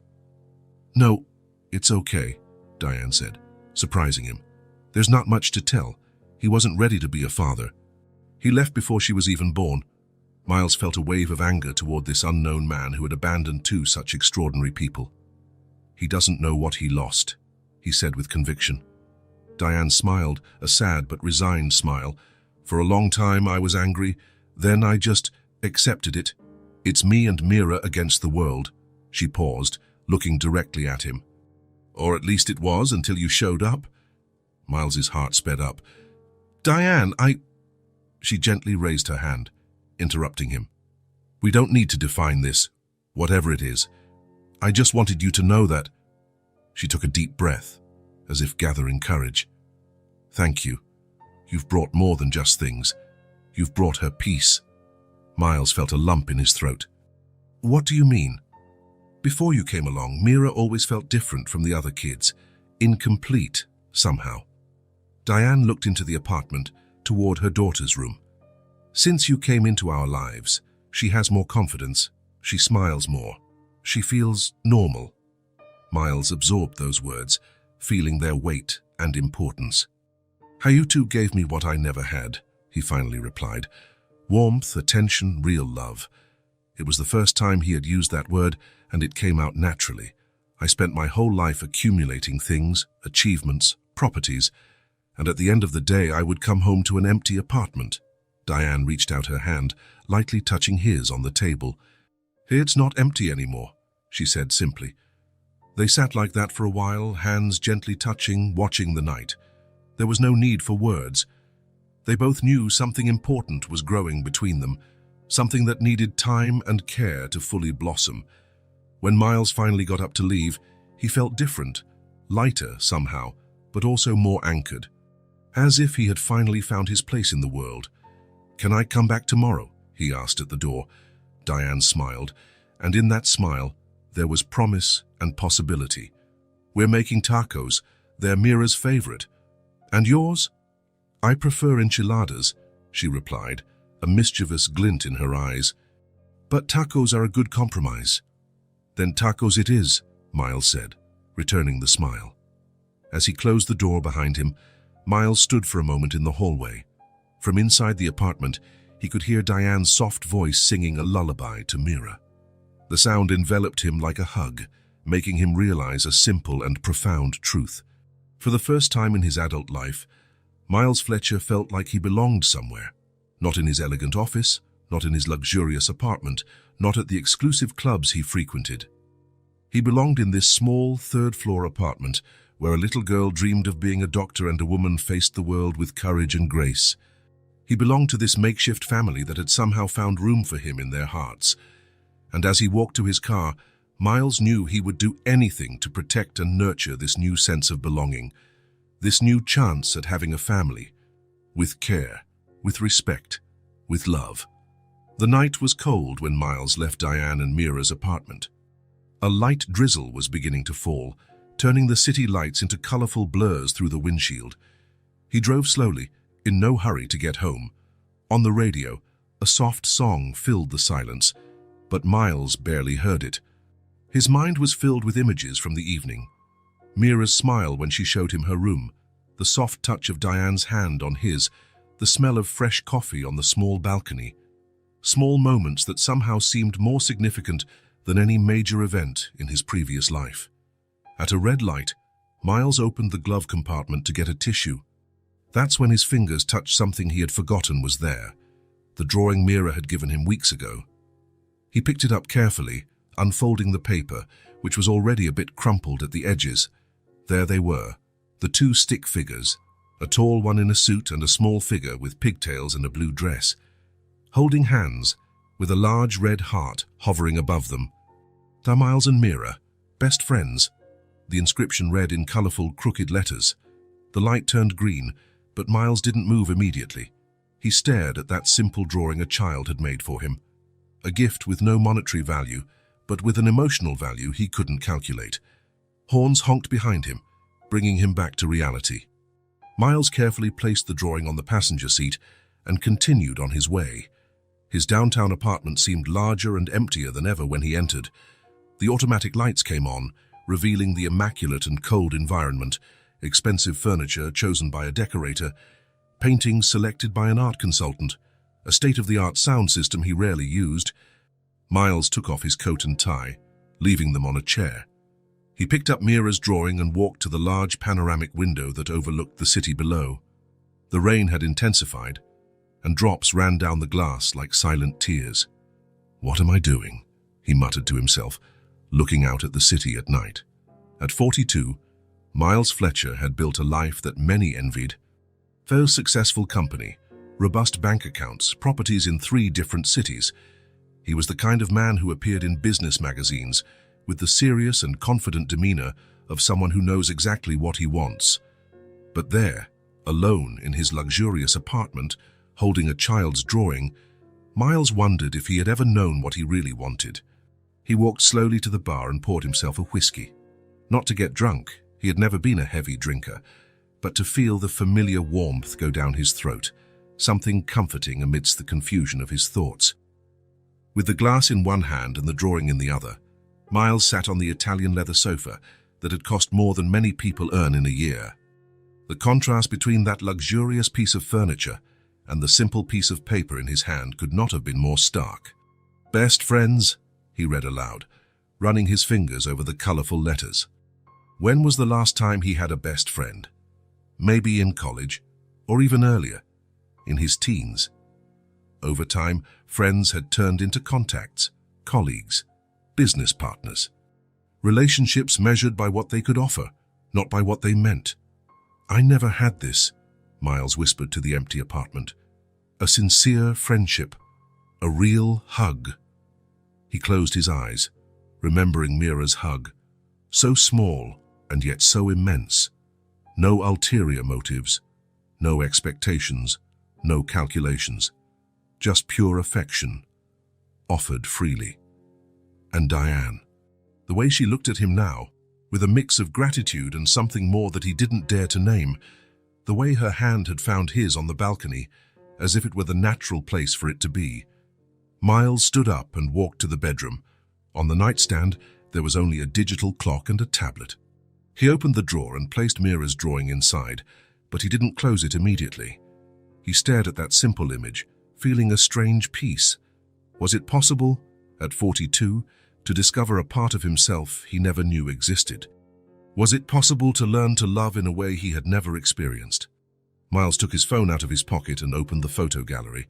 No, it's okay, Diane said, surprising him. There's not much to tell. He wasn't ready to be a father. He left before she was even born. Miles felt a wave of anger toward this unknown man who had abandoned 2 such extraordinary people. He doesn't know what he lost, he said with conviction. Diane smiled, a sad but resigned smile. For a long time I was angry, then I just accepted it. It's me and Mira against the world. She paused, looking directly at him. Or at least it was until you showed up. Miles's heart sped up. Diane, She gently raised her hand, interrupting him. We don't need to define this, whatever it is. I just wanted you to know that. She took a deep breath, as if gathering courage. Thank you. You've brought more than just things. You've brought her peace. Miles felt a lump in his throat. What do you mean? Before you came along, Mira always felt different from the other kids, incomplete, somehow. Diane looked into the apartment, toward her daughter's room. Since you came into our lives, she has more confidence, she smiles more, she feels normal. Miles absorbed those words, feeling their weight and importance. How you two gave me what I never had, he finally replied. Warmth, attention, real love. It was the first time he had used that word, and it came out naturally. I spent my whole life accumulating things, achievements, properties, and at the end of the day I would come home to an empty apartment. Diane reached out her hand, lightly touching his on the table. It's not empty anymore, she said simply. They sat like that for a while, hands gently touching, watching the night. There was no need for words. They both knew something important was growing between them, something that needed time and care to fully blossom. When Miles finally got up to leave, he felt different, lighter somehow, but also more anchored. As if he had finally found his place in the world. Can I come back tomorrow? He asked at the door. Diane smiled, and in that smile, there was promise and possibility. "We're making tacos. They're Mira's favorite. And yours?" "I prefer enchiladas," she replied, a mischievous glint in her eyes. "But tacos are a good compromise." "Then tacos it is," Miles said, returning the smile. As he closed the door behind him, Miles stood for a moment in the hallway. From inside the apartment, he could hear Diane's soft voice singing a lullaby to Mira. The sound enveloped him like a hug, making him realize a simple and profound truth. For the first time in his adult life, Miles Fletcher felt like he belonged somewhere. Not in his elegant office, not in his luxurious apartment, not at the exclusive clubs he frequented. He belonged in this small, third-floor apartment where a little girl dreamed of being a doctor and a woman faced the world with courage and grace. He belonged to this makeshift family that had somehow found room for him in their hearts. And as he walked to his car, Miles knew he would do anything to protect and nurture this new sense of belonging, this new chance at having a family, with care, with respect, with love. The night was cold when Miles left Diane and Mira's apartment. A light drizzle was beginning to fall, turning the city lights into colorful blurs through the windshield. He drove slowly, in no hurry to get home. On the radio, a soft song filled the silence, but Miles barely heard it. His mind was filled with images from the evening. Mira's smile when she showed him her room, the soft touch of Diane's hand on his, the smell of fresh coffee on the small balcony. Small moments that somehow seemed more significant than any major event in his previous life. At a red light, Miles opened the glove compartment to get a tissue. That's when his fingers touched something he had forgotten was there, the drawing Mira had given him weeks ago. He picked it up carefully, unfolding the paper, which was already a bit crumpled at the edges. There they were, the two stick figures, a tall one in a suit and a small figure with pigtails and a blue dress, holding hands, with a large red heart hovering above them. "They're Miles and Mira, best friends," the inscription read in colorful, crooked letters. The light turned green, but Miles didn't move immediately. He stared at that simple drawing a child had made for him. A gift with no monetary value, but with an emotional value he couldn't calculate. Horns honked behind him, bringing him back to reality. Miles carefully placed the drawing on the passenger seat and continued on his way. His downtown apartment seemed larger and emptier than ever when he entered. The automatic lights came on, revealing the immaculate and cold environment, expensive furniture chosen by a decorator, paintings selected by an art consultant, a state-of-the-art sound system he rarely used. Miles took off his coat and tie, leaving them on a chair. He picked up Mira's drawing and walked to the large panoramic window that overlooked the city below. The rain had intensified, and drops ran down the glass like silent tears. "What am I doing?" he muttered to himself, looking out at the city at night. At 42, Miles Fletcher had built a life that many envied. Very successful company, robust bank accounts, properties in 3 different cities. He was the kind of man who appeared in business magazines, with the serious and confident demeanor of someone who knows exactly what he wants. But there, alone in his luxurious apartment, holding a child's drawing, Miles wondered if he had ever known what he really wanted. He walked slowly to the bar and poured himself a whiskey. Not to get drunk, he had never been a heavy drinker, but to feel the familiar warmth go down his throat, something comforting amidst the confusion of his thoughts. With the glass in one hand and the drawing in the other, Miles sat on the Italian leather sofa that had cost more than many people earn in a year. The contrast between that luxurious piece of furniture and the simple piece of paper in his hand could not have been more stark. "Best friends," he read aloud, running his fingers over the colorful letters. When was the last time he had a best friend? Maybe in college, or even earlier, in his teens. Over time, friends had turned into contacts, colleagues, business partners. Relationships measured by what they could offer, not by what they meant. "I never had this," Miles whispered to the empty apartment. "A sincere friendship, a real hug." He closed his eyes, remembering Mira's hug, so small and yet so immense. No ulterior motives, no expectations, no calculations, just pure affection, offered freely. And Diane. The way she looked at him now, with a mix of gratitude and something more that he didn't dare to name, the way her hand had found his on the balcony, as if it were the natural place for it to be. Miles stood up and walked to the bedroom. On the nightstand, there was only a digital clock and a tablet. He opened the drawer and placed Mira's drawing inside, but he didn't close it immediately. He stared at that simple image, feeling a strange peace. Was it possible, at 42, to discover a part of himself he never knew existed? Was it possible to learn to love in a way he had never experienced? Miles took his phone out of his pocket and opened the photo gallery.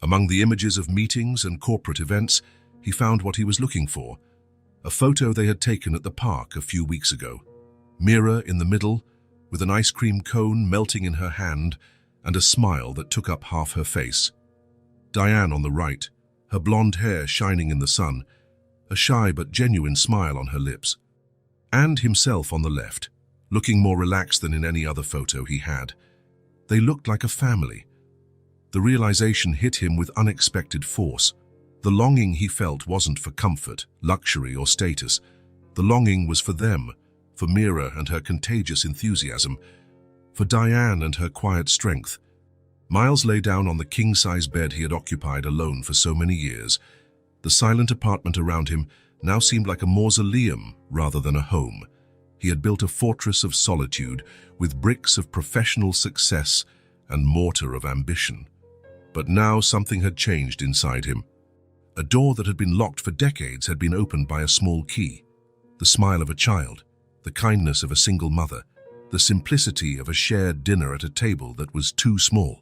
Among the images of meetings and corporate events, he found what he was looking for, a photo they had taken at the park a few weeks ago. Mira in the middle, with an ice cream cone melting in her hand and a smile that took up half her face. Diane on the right, her blonde hair shining in the sun, a shy but genuine smile on her lips. And himself on the left, looking more relaxed than in any other photo he had. They looked like a family. The realization hit him with unexpected force. The longing he felt wasn't for comfort, luxury, or status. The longing was for them, for Mira and her contagious enthusiasm, for Diane and her quiet strength. Miles lay down on the king-size bed he had occupied alone for so many years. The silent apartment around him now seemed like a mausoleum rather than a home. He had built a fortress of solitude with bricks of professional success and mortar of ambition. But now something had changed inside him. A door that had been locked for decades had been opened by a small key. The smile of a child, the kindness of a single mother, the simplicity of a shared dinner at a table that was too small.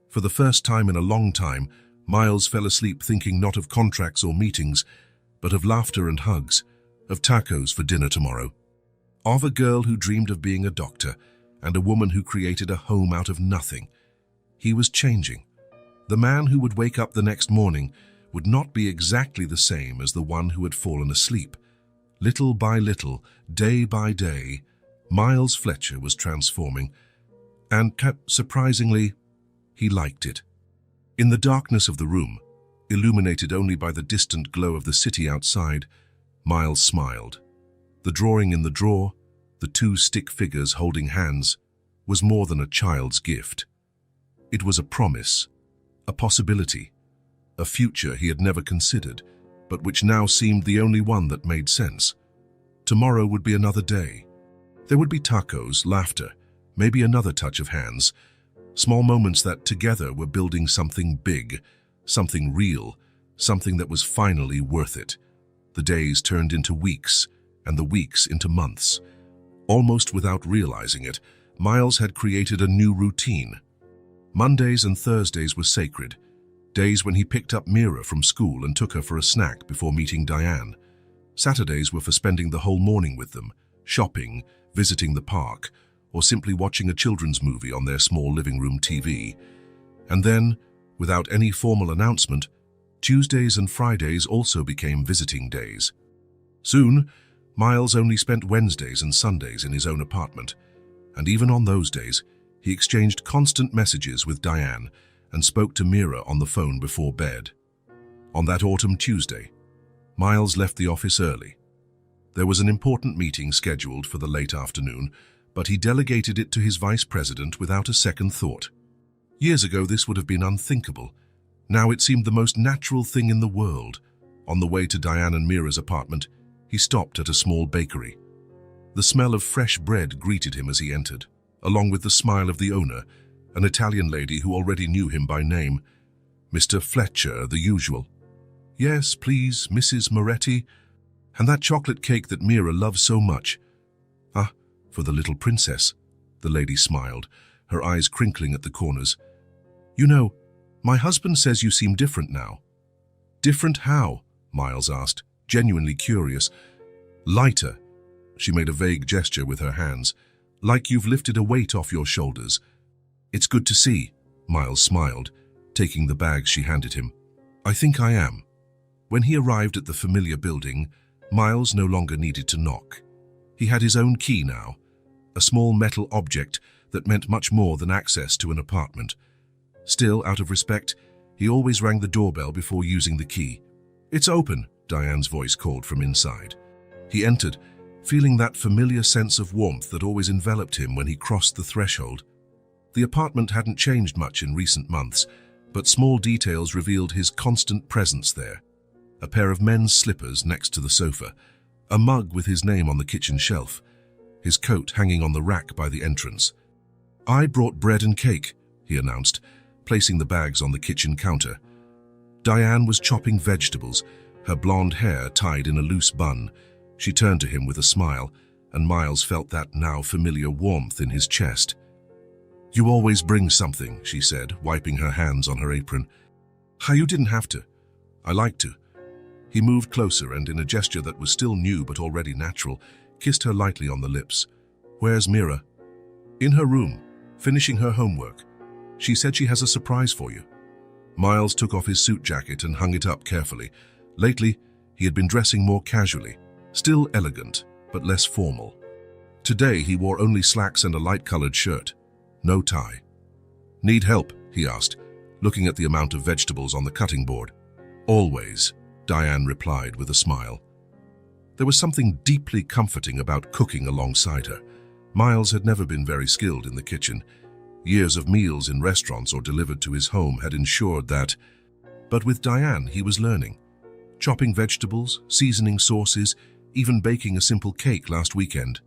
For the first time in a long time, Miles fell asleep thinking not of contracts or meetings, but of laughter and hugs, of tacos for dinner tomorrow, of a girl who dreamed of being a doctor, and a woman who created a home out of nothing. He was changing. The man who would wake up the next morning would not be exactly the same as the one who had fallen asleep. Little by little, day by day, Miles Fletcher was transforming, and surprisingly, he liked it. In the darkness of the room, illuminated only by the distant glow of the city outside, Miles smiled. The drawing in the drawer, the two stick figures holding hands, was more than a child's gift. It was a promise, a possibility, a future he had never considered, but which now seemed the only one that made sense. Tomorrow would be another day. There would be tacos, laughter, maybe another touch of hands, small moments that together were building something big, something real, something that was finally worth it. The days turned into weeks, and the weeks into months. Almost without realizing it, Miles had created a new routine. Mondays and Thursdays were sacred, days when he picked up Mira from school and took her for a snack before meeting Diane. Saturdays were for spending the whole morning with them, shopping, visiting the park, or simply watching a children's movie on their small living room TV. And then, without any formal announcement, Tuesdays and Fridays also became visiting days. Soon, Miles only spent Wednesdays and Sundays in his own apartment, and even on those days, he exchanged constant messages with Diane and spoke to Mira on the phone before bed. On that autumn Tuesday, Miles left the office early. There was an important meeting scheduled for the late afternoon, but he delegated it to his vice president without a second thought. Years ago, this would have been unthinkable. Now it seemed the most natural thing in the world. On the way to Diane and Mira's apartment, he stopped at a small bakery. The smell of fresh bread greeted him as he entered, along with the smile of the owner, an Italian lady who already knew him by name. Mr. Fletcher, the usual. Yes, please, Mrs. Moretti. And that chocolate cake that Mira loves so much. Ah, for the little princess, the lady smiled, her eyes crinkling at the corners. You know, my husband says you seem different now. Different how? Miles asked, genuinely curious. Lighter. She made a vague gesture with her hands, like you've lifted a weight off your shoulders. It's good to see, Miles smiled, taking the bag she handed him. I think I am. When he arrived at the familiar building, Miles no longer needed to knock. He had his own key now, a small metal object that meant much more than access to an apartment. Still, out of respect, he always rang the doorbell before using the key. It's open, Diane's voice called from inside. He entered, feeling that familiar sense of warmth that always enveloped him when he crossed the threshold. The apartment hadn't changed much in recent months, but small details revealed his constant presence there. A pair of men's slippers next to the sofa, a mug with his name on the kitchen shelf, his coat hanging on the rack by the entrance. "I brought bread and cake," he announced, placing the bags on the kitchen counter. Diane was chopping vegetables, her blonde hair tied in a loose bun. She turned to him with a smile, and Miles felt that now familiar warmth in his chest. "You always bring something," she said, wiping her hands on her apron. You didn't have to. I like to." He moved closer and, in a gesture that was still new but already natural, kissed her lightly on the lips. "Where's Mira?" "In her room, finishing her homework. She said she has a surprise for you." Miles took off his suit jacket and hung it up carefully. Lately, he had been dressing more casually, still elegant, but less formal. Today, he wore only slacks and a light-colored shirt. No tie. "Need help?" he asked, looking at the amount of vegetables on the cutting board. "Always," Diane replied with a smile. There was something deeply comforting about cooking alongside her. Miles had never been very skilled in the kitchen. Years of meals in restaurants or delivered to his home had ensured that. But with Diane, he was learning. Chopping vegetables, seasoning sauces, even baking a simple cake last weekend.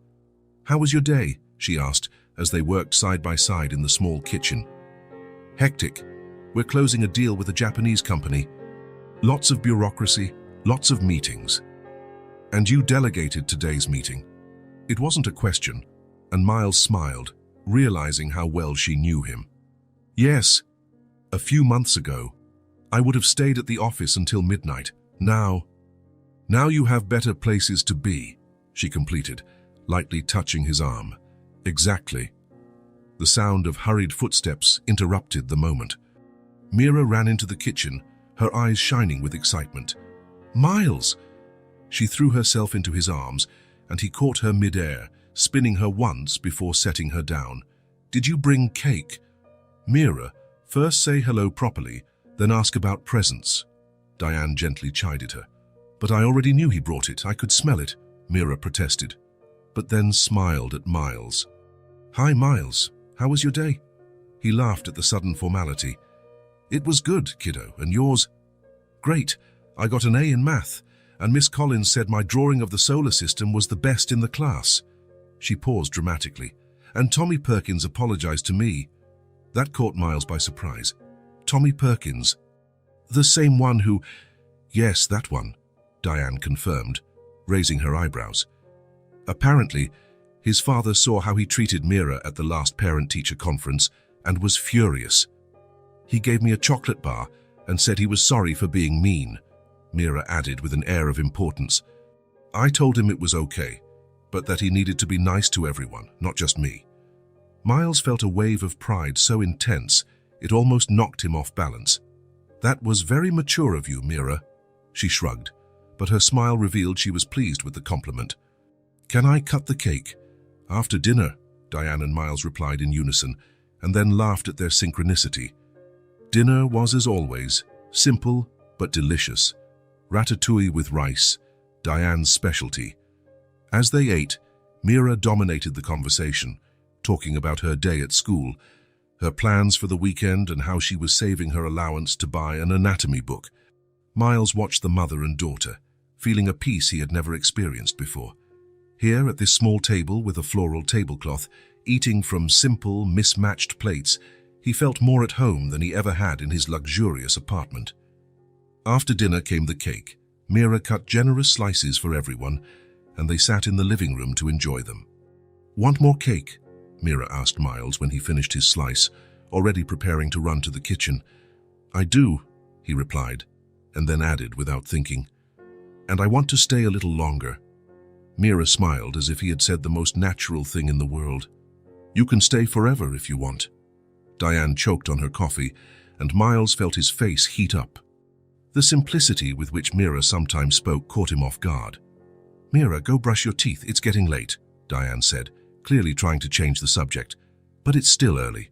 "How was your day?" she asked, as they worked side by side in the small kitchen. "Hectic. We're closing a deal with a Japanese company. Lots of bureaucracy, lots of meetings." "And you delegated today's meeting?" It wasn't a question, and Miles smiled, realizing how well she knew him. "Yes. A few months ago, I would have stayed at the office until midnight. Now you have better places to be," she completed, lightly touching his arm. "Exactly." The sound of hurried footsteps interrupted the moment. Mira ran into the kitchen, her eyes shining with excitement. "Miles!" She threw herself into his arms, and he caught her mid-air, spinning her once before setting her down. "Did you bring cake?" "Mira, first say hello properly, then ask about presents." Diane gently chided her. "But I already knew he brought it. I could smell it," Mira protested, but then smiled at Miles. "Hi, Miles. How was your day?" He laughed at the sudden formality. "It was good, kiddo, and yours?" "Great. I got an A in math, and Miss Collins said my drawing of the solar system was the best in the class." She paused dramatically, "And Tommy Perkins apologized to me." That caught Miles by surprise. "Tommy Perkins? The same one who—" "Yes, that one," Diane confirmed, raising her eyebrows. Apparently, his father saw how he treated Mira at the last parent-teacher conference and was furious. "He gave me a chocolate bar and said he was sorry for being mean," Mira added with an air of importance. "I told him it was okay, but that he needed to be nice to everyone, not just me." Miles felt a wave of pride so intense it almost knocked him off balance. "That was very mature of you, Mira." She shrugged, but her smile revealed she was pleased with the compliment. "Can I cut the cake?" "After dinner," Diane and Miles replied in unison, and then laughed at their synchronicity. Dinner was, as always, simple but delicious. Ratatouille with rice, Diane's specialty. As they ate, Mira dominated the conversation, talking about her day at school, her plans for the weekend and how she was saving her allowance to buy an anatomy book. Miles watched the mother and daughter, feeling a peace he had never experienced before. Here, at this small table with a floral tablecloth, eating from simple, mismatched plates, he felt more at home than he ever had in his luxurious apartment. After dinner came the cake. Mira cut generous slices for everyone, and they sat in the living room to enjoy them. "Want more cake?" Mira asked Miles when he finished his slice, already preparing to run to the kitchen. "I do," he replied, and then added without thinking, "And I want to stay a little longer." Mira smiled as if he had said the most natural thing in the world. "You can stay forever if you want." Diane choked on her coffee, and Miles felt his face heat up. The simplicity with which Mira sometimes spoke caught him off guard. "Mira, go brush your teeth. It's getting late," Diane said, clearly trying to change the subject. "But it's still early.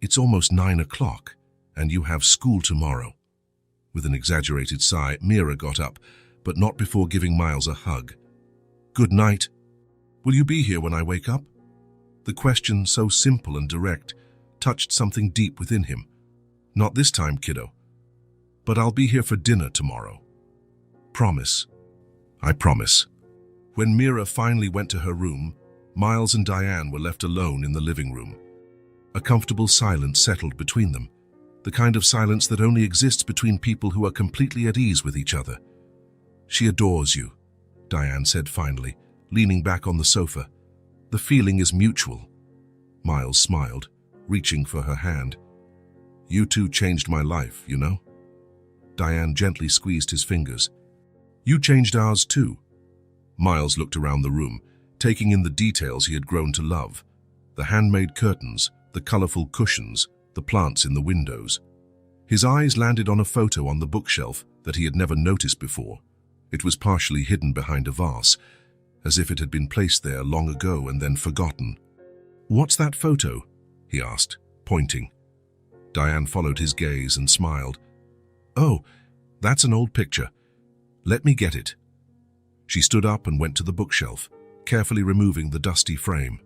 It's almost 9 o'clock, and you have school tomorrow." With an exaggerated sigh, Mira got up, but not before giving Miles a hug. "Good night. Will you be here when I wake up?" The question, so simple and direct, touched something deep within him. "Not this time, kiddo. But I'll be here for dinner tomorrow. Promise." "I promise." When Mira finally went to her room, Miles and Diane were left alone in the living room. A comfortable silence settled between them, the kind of silence that only exists between people who are completely at ease with each other. "She adores you," Diane said finally, leaning back on the sofa. "The feeling is mutual." Miles smiled, reaching for her hand. "You two changed my life, you know?" Diane gently squeezed his fingers. "You changed ours too." Miles looked around the room, taking in the details he had grown to love. The handmade curtains, the colorful cushions, the plants in the windows. His eyes landed on a photo on the bookshelf that he had never noticed before. It was partially hidden behind a vase, as if it had been placed there long ago and then forgotten. "What's that photo?" he asked, pointing. Diane followed his gaze and smiled. "Oh, that's an old picture. Let me get it." She stood up and went to the bookshelf, carefully removing the dusty frame.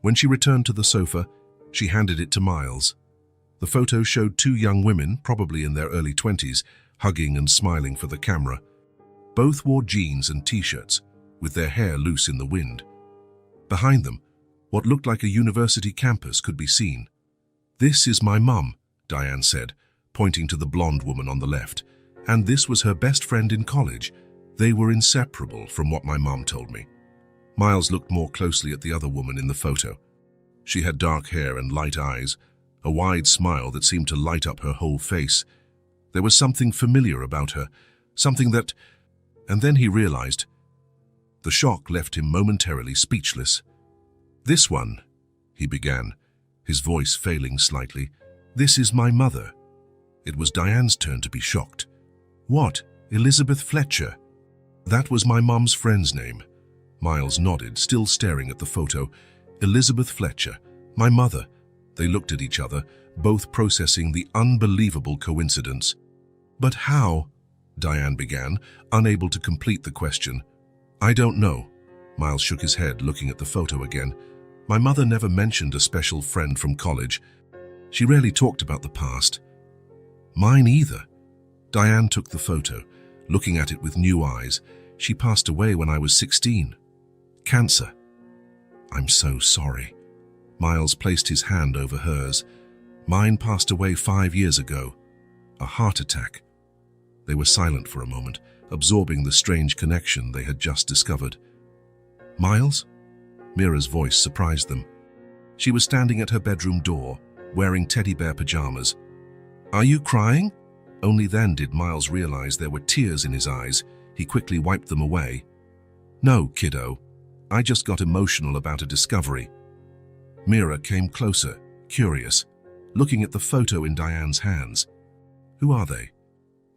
When she returned to the sofa, she handed it to Miles. The photo showed two young women, probably in their early 20s, hugging and smiling for the camera. Both wore jeans and t-shirts, with their hair loose in the wind. Behind them, what looked like a university campus could be seen. "This is my mum," Diane said, pointing to the blonde woman on the left. "And this was her best friend in college. They were inseparable, from what my mum told me." Miles looked more closely at the other woman in the photo. She had dark hair and light eyes, a wide smile that seemed to light up her whole face. There was something familiar about her, something that... And then he realized. The shock left him momentarily speechless. "This one," he began, his voice failing slightly. "This is my mother." It was Diane's turn to be shocked. "What? Elizabeth Fletcher?" "That was my mum's friend's name." Miles nodded, still staring at the photo. "Elizabeth Fletcher, my mother." They looked at each other, both processing the unbelievable coincidence. "But how?" Diane began, unable to complete the question. "I don't know." Miles shook his head, looking at the photo again. "My mother never mentioned a special friend from college. She rarely talked about the past." "Mine either." Diane took the photo, looking at it with new eyes. "She passed away when I was 16. Cancer." "I'm so sorry." Miles placed his hand over hers. "Mine passed away 5 years ago. A heart attack." They were silent for a moment, absorbing the strange connection they had just discovered. "Miles?" Mira's voice surprised them. She was standing at her bedroom door, wearing teddy bear pajamas. "Are you crying?" Only then did Miles realize there were tears in his eyes. He quickly wiped them away. "No, kiddo. I just got emotional about a discovery." Mira came closer, curious, looking at the photo in Diane's hands. "Who are they?"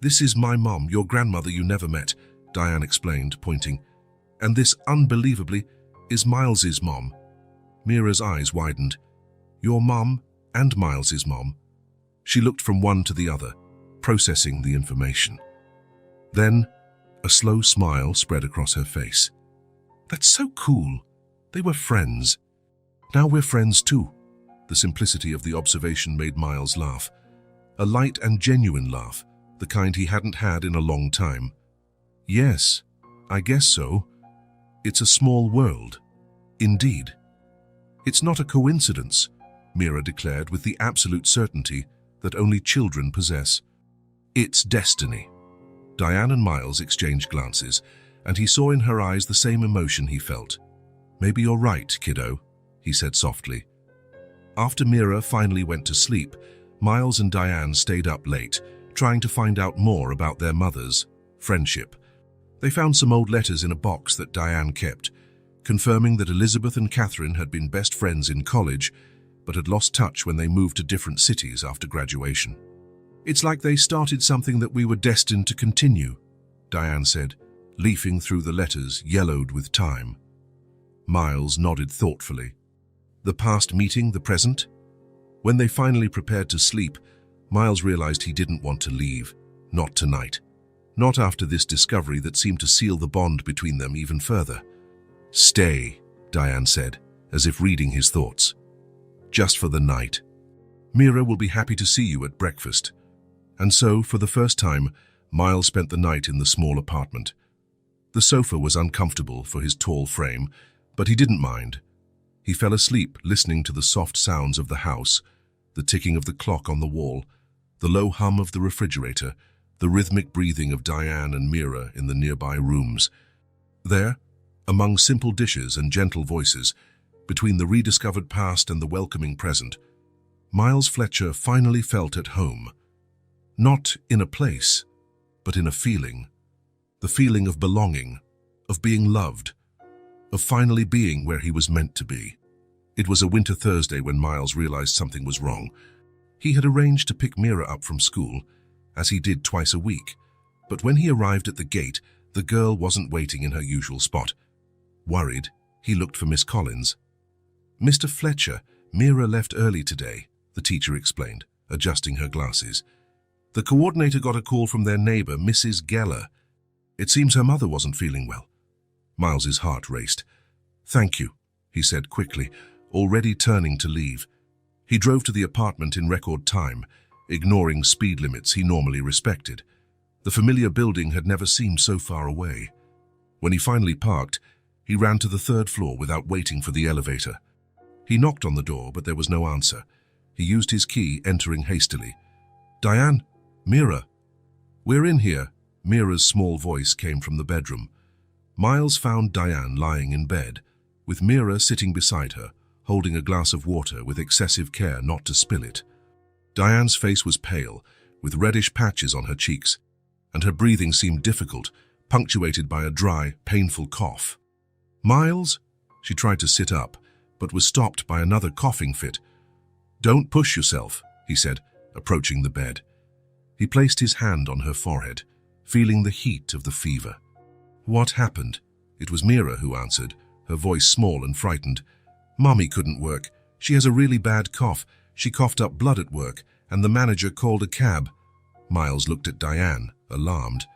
"This is my mom, your grandmother you never met," Diane explained, pointing. "And this, unbelievably, is Miles's mom." Mira's eyes widened. "Your mom and Miles's mom." She looked from one to the other, processing the information. Then, a slow smile spread across her face. "That's so cool. They were friends. Now we're friends too." The simplicity of the observation made Miles laugh. A light and genuine laugh, the kind he hadn't had in a long time. "Yes, I guess so. It's a small world. Indeed." "It's not a coincidence," Mira declared with the absolute certainty that only children possess. "It's destiny." Diane and Miles exchanged glances, and he saw in her eyes the same emotion he felt. "Maybe you're right, kiddo," he said softly. After Mira finally went to sleep, Miles and Diane stayed up late, trying to find out more about their mother's friendship. They found some old letters in a box that Diane kept, confirming that Elizabeth and Catherine had been best friends in college, but had lost touch when they moved to different cities after graduation. "It's like they started something that we were destined to continue," Diane said, leafing through the letters yellowed with time. Miles nodded thoughtfully. The past meeting the present? When they finally prepared to sleep, Miles realized he didn't want to leave. Not tonight. Not after this discovery that seemed to seal the bond between them even further. "Stay," Diane said, as if reading his thoughts. "Just for the night. Mira will be happy to see you at breakfast." And so, for the first time, Miles spent the night in the small apartment. The sofa was uncomfortable for his tall frame, but he didn't mind. He fell asleep listening to the soft sounds of the house, the ticking of the clock on the wall, the low hum of the refrigerator, the rhythmic breathing of Diane and Mira in the nearby rooms. There, among simple dishes and gentle voices, between the rediscovered past and the welcoming present, Miles Fletcher finally felt at home. Not in a place, but in a feeling. The feeling of belonging, of being loved, of finally being where he was meant to be. It was a winter Thursday when Miles realized something was wrong. He had arranged to pick Mira up from school, as he did twice a week, but when he arrived at the gate, the girl wasn't waiting in her usual spot. Worried, he looked for Miss Collins. "Mr. Fletcher, Mira left early today," the teacher explained, adjusting her glasses. "The coordinator got a call from their neighbor, Mrs. Geller. It seems her mother wasn't feeling well." Miles's heart raced. "Thank you," he said quickly, already turning to leave. He drove to the apartment in record time, ignoring speed limits he normally respected. The familiar building had never seemed so far away. When he finally parked, he ran to the third floor without waiting for the elevator. He knocked on the door, but there was no answer. He used his key, entering hastily. "Diane, Mira." "We're in here." Mira's small voice came from the bedroom. Miles found Diane lying in bed, with Mira sitting beside her, holding a glass of water with excessive care not to spill it. Diane's face was pale, with reddish patches on her cheeks, and her breathing seemed difficult, punctuated by a dry, painful cough. "Miles?" She tried to sit up, but was stopped by another coughing fit. "Don't push yourself," he said, approaching the bed. He placed his hand on her forehead, feeling the heat of the fever. "What happened?" It was Mira who answered, her voice small and frightened. "Mommy couldn't work. She has a really bad cough. She coughed up blood at work, and the manager called a cab." Miles looked at Diane, alarmed.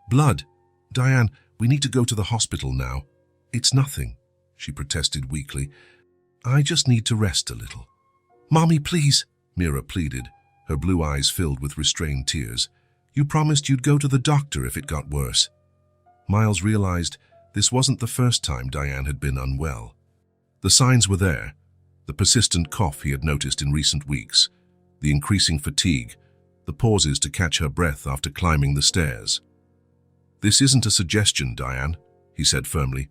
"Blood? Diane, we need to go to the hospital now." "It's nothing," she protested weakly. "I just need to rest a little." "Mommy, please," Mira pleaded, her blue eyes filled with restrained tears. "You promised you'd go to the doctor if it got worse." Miles realized this wasn't the first time Diane had been unwell. The signs were there, the persistent cough he had noticed in recent weeks, the increasing fatigue, the pauses to catch her breath after climbing the stairs. "This isn't a suggestion, Diane," he said firmly.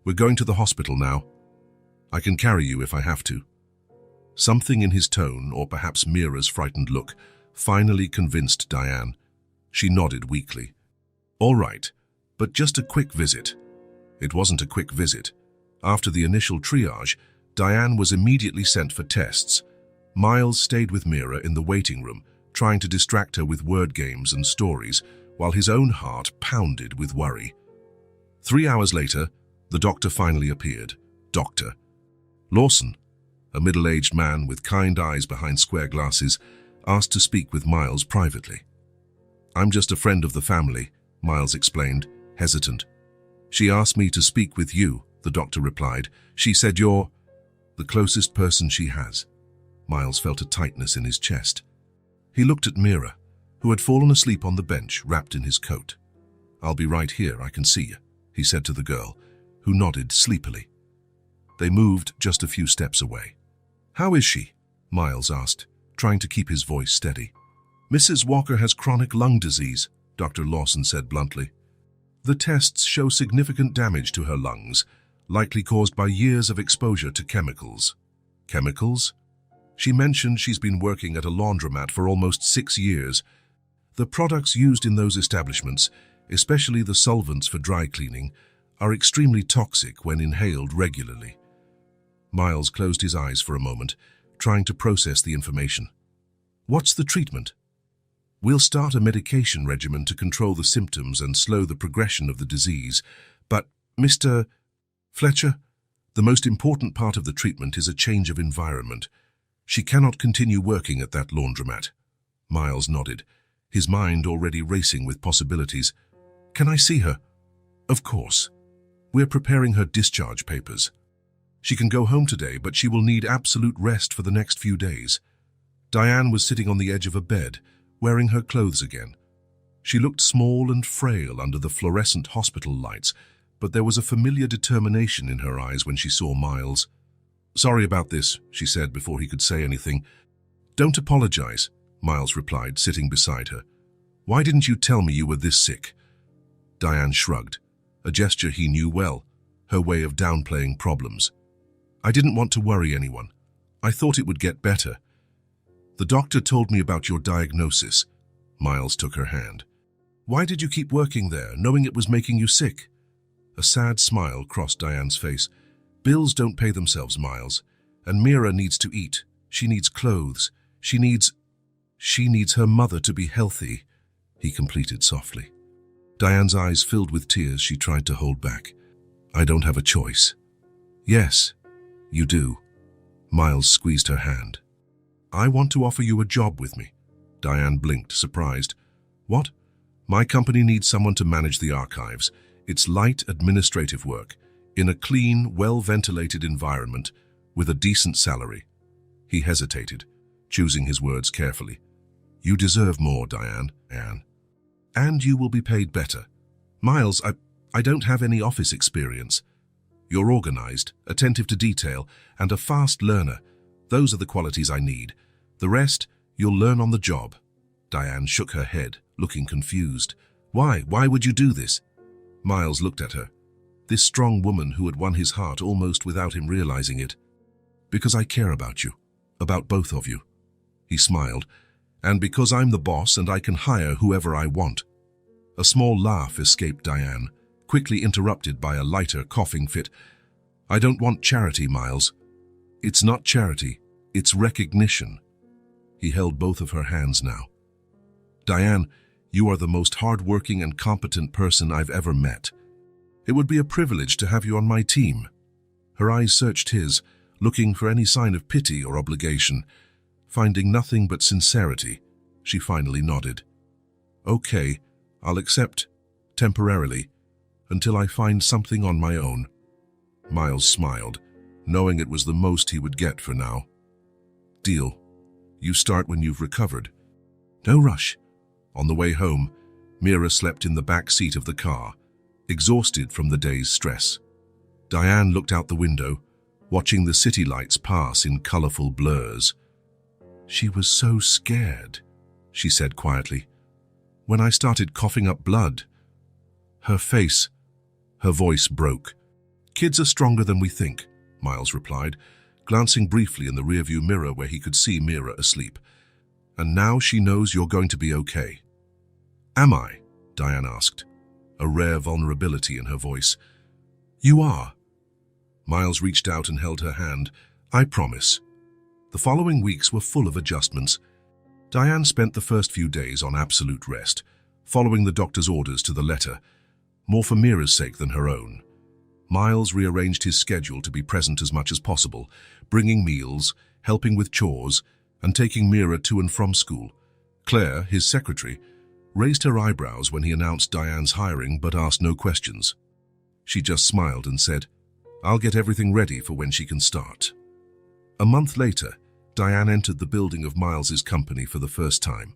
"We're going to the hospital now. I can carry you if I have to." Something in his tone, or perhaps Mira's frightened look, finally convinced Diane. She nodded weakly. "All right, but just a quick visit." It wasn't a quick visit. After the initial triage, Diane was immediately sent for tests. Miles stayed with Mira in the waiting room, trying to distract her with word games and stories, while his own heart pounded with worry. 3 hours later, the doctor finally appeared. Dr. Lawson, a middle-aged man with kind eyes behind square glasses, asked to speak with Miles privately. "I'm just a friend of the family," Miles explained, hesitant. "She asked me to speak with you," the doctor replied. "She said you're the closest person she has." Miles felt a tightness in his chest. He looked at Mira, who had fallen asleep on the bench, wrapped in his coat. "I'll be right here, I can see you," he said to the girl, who nodded sleepily. They moved just a few steps away. "How is she?" Miles asked, trying to keep his voice steady. "Mrs. Walker has chronic lung disease," Dr. Lawson said bluntly. "The tests show significant damage to her lungs, likely caused by years of exposure to chemicals." "Chemicals?" She mentioned she's been working at a laundromat for almost 6 years. The products used in those establishments, especially the solvents for dry cleaning, are extremely toxic when inhaled regularly. Miles closed his eyes for a moment, trying to process the information. "What's the treatment?" "We'll start a medication regimen to control the symptoms and slow the progression of the disease. But, Mr. Fletcher, the most important part of the treatment is a change of environment. She cannot continue working at that laundromat." Miles nodded, his mind already racing with possibilities. Can I see her? Of course. We're preparing her discharge papers. She can go home today, but she will need absolute rest for the next few days. Diane was sitting on the edge of a bed, wearing her clothes again. She looked small and frail under the fluorescent hospital lights, but there was a familiar determination in her eyes when she saw Miles. "Sorry about this," she said before he could say anything. "Don't apologize," Miles replied, sitting beside her. "Why didn't you tell me you were this sick?" Diane shrugged, a gesture he knew well, her way of downplaying problems. "I didn't want to worry anyone. I thought it would get better." "The doctor told me about your diagnosis." Miles took her hand. "Why did you keep working there, knowing it was making you sick?" A sad smile crossed Diane's face. "Bills don't pay themselves, Miles. And Mira needs to eat. She needs clothes. She needs her mother to be healthy," he completed softly. Diane's eyes filled with tears she tried to hold back. "I don't have a choice." "Yes, you do." Miles squeezed her hand. "I want to offer you a job with me." Diane blinked, surprised. "What?" "My company needs someone to manage the archives. It's light administrative work, in a clean, well-ventilated environment, with a decent salary." He hesitated, choosing his words carefully. "You deserve more, Diane, Anne. And you will be paid better." "Miles, I don't have any office experience." "You're organized, attentive to detail, and a fast learner. Those are the qualities I need. The rest, you'll learn on the job." Diane shook her head, looking confused. "Why? Why would you do this?" Miles looked at her, this strong woman who had won his heart almost without him realizing it. "Because I care about you, about both of you." He smiled. "And because I'm the boss and I can hire whoever I want." A small laugh escaped Diane, quickly interrupted by a lighter coughing fit. "I don't want charity, Miles. It's not charity, it's recognition." He held both of her hands now. "Diane, you are the most hard-working and competent person I've ever met. It would be a privilege to have you on my team." Her eyes searched his, looking for any sign of pity or obligation. Finding nothing but sincerity, she finally nodded. "Okay, I'll accept, temporarily, until I find something on my own." Miles smiled, knowing it was the most he would get for now. "Deal. You start when you've recovered." "No rush." On the way home, Mira slept in the back seat of the car, exhausted from the day's stress. Diane looked out the window, watching the city lights pass in colorful blurs. "She was so scared," she said quietly. "When I started coughing up blood." Her voice broke. "Kids are stronger than we think," Miles replied, glancing briefly in the rearview mirror where he could see Mira asleep. "And now she knows you're going to be okay." "Am I?" Diane asked, a rare vulnerability in her voice. "You are." Miles reached out and held her hand. "I promise." The following weeks were full of adjustments. Diane spent the first few days on absolute rest, following the doctor's orders to the letter, more for Mira's sake than her own. Miles rearranged his schedule to be present as much as possible, bringing meals, helping with chores, and taking Mira to and from school. Claire, his secretary, raised her eyebrows when he announced Diane's hiring but asked no questions. She just smiled and said, "I'll get everything ready for when she can start." A month later, Diane entered the building of Miles's company for the first time.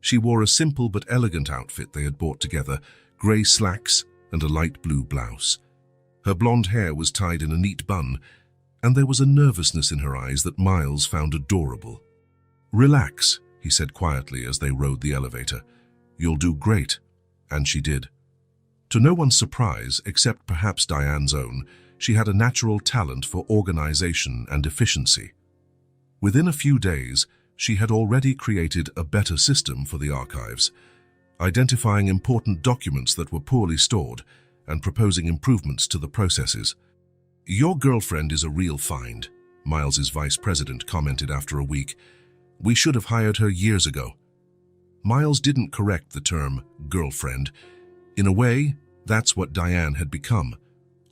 She wore a simple but elegant outfit they had bought together, grey slacks and a light blue blouse. Her blonde hair was tied in a neat bun, and there was a nervousness in her eyes that Miles found adorable. "Relax," he said quietly as they rode the elevator. "You'll do great." And she did. To no one's surprise, except perhaps Diane's own, she had a natural talent for organization and efficiency. Within a few days, she had already created a better system for the archives, identifying important documents that were poorly stored and proposing improvements to the processes. "Your girlfriend is a real find," Miles's vice president commented after a week. "We should have hired her years ago." Miles didn't correct the term girlfriend. In a way, that's what Diane had become,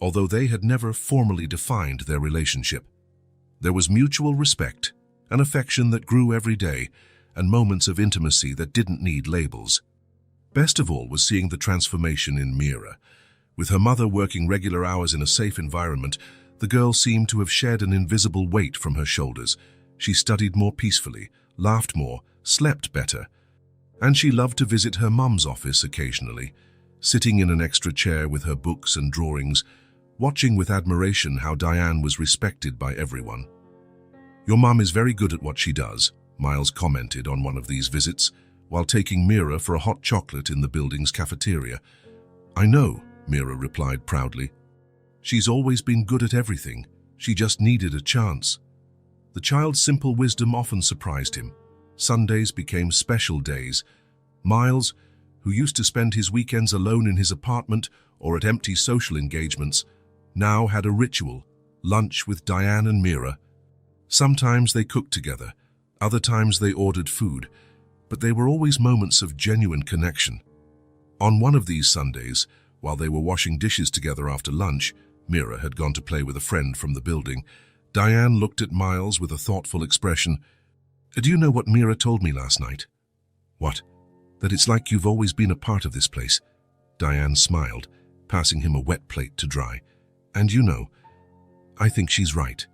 although they had never formally defined their relationship. There was mutual respect, an affection that grew every day, and moments of intimacy that didn't need labels. Best of all was seeing the transformation in Mira. With her mother working regular hours in a safe environment, the girl seemed to have shed an invisible weight from her shoulders. She studied more peacefully, laughed more, slept better. And she loved to visit her mum's office occasionally, sitting in an extra chair with her books and drawings, watching with admiration how Diane was respected by everyone. "Your mum is very good at what she does," Miles commented on one of these visits, while taking Mira for a hot chocolate in the building's cafeteria. "I know," Mira replied proudly. "She's always been good at everything. She just needed a chance." The child's simple wisdom often surprised him. Sundays became special days. Miles, who used to spend his weekends alone in his apartment or at empty social engagements, now had a ritual, lunch with Diane and Mira. Sometimes they cooked together, other times they ordered food, but they were always moments of genuine connection. On one of these Sundays, while they were washing dishes together after lunch, Mira had gone to play with a friend from the building. Diane looked at Miles with a thoughtful expression. "Do you know what Mira told me last night?" "What?" "That it's like you've always been a part of this place." Diane smiled, passing him a wet plate to dry. "And you know, I think she's right."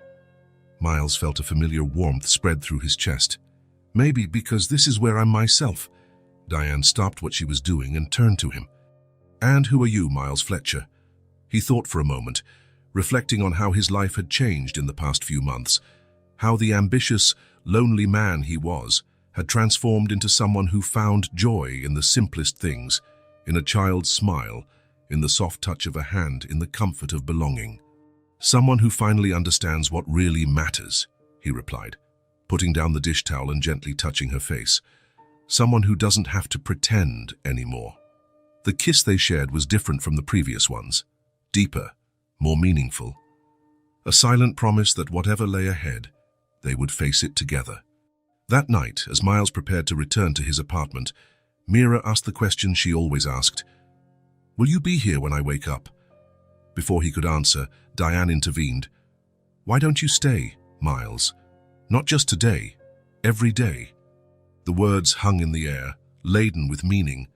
Miles felt a familiar warmth spread through his chest. "Maybe because this is where I'm myself." Diane stopped what she was doing and turned to him. "And who are you, Miles Fletcher?" He thought for a moment, reflecting on how his life had changed in the past few months, how the ambitious, lonely man he was had transformed into someone who found joy in the simplest things, in a child's smile, in the soft touch of a hand, in the comfort of belonging. "Someone who finally understands what really matters," he replied, putting down the dish towel and gently touching her face. "Someone who doesn't have to pretend anymore." The kiss they shared was different from the previous ones, deeper, more meaningful. A silent promise that whatever lay ahead, they would face it together. That night, as Miles prepared to return to his apartment, Mira asked the question she always asked. "Will you be here when I wake up?" Before he could answer, Diane intervened. "Why don't you stay, Miles? Not just today, every day." The words hung in the air, laden with meaning.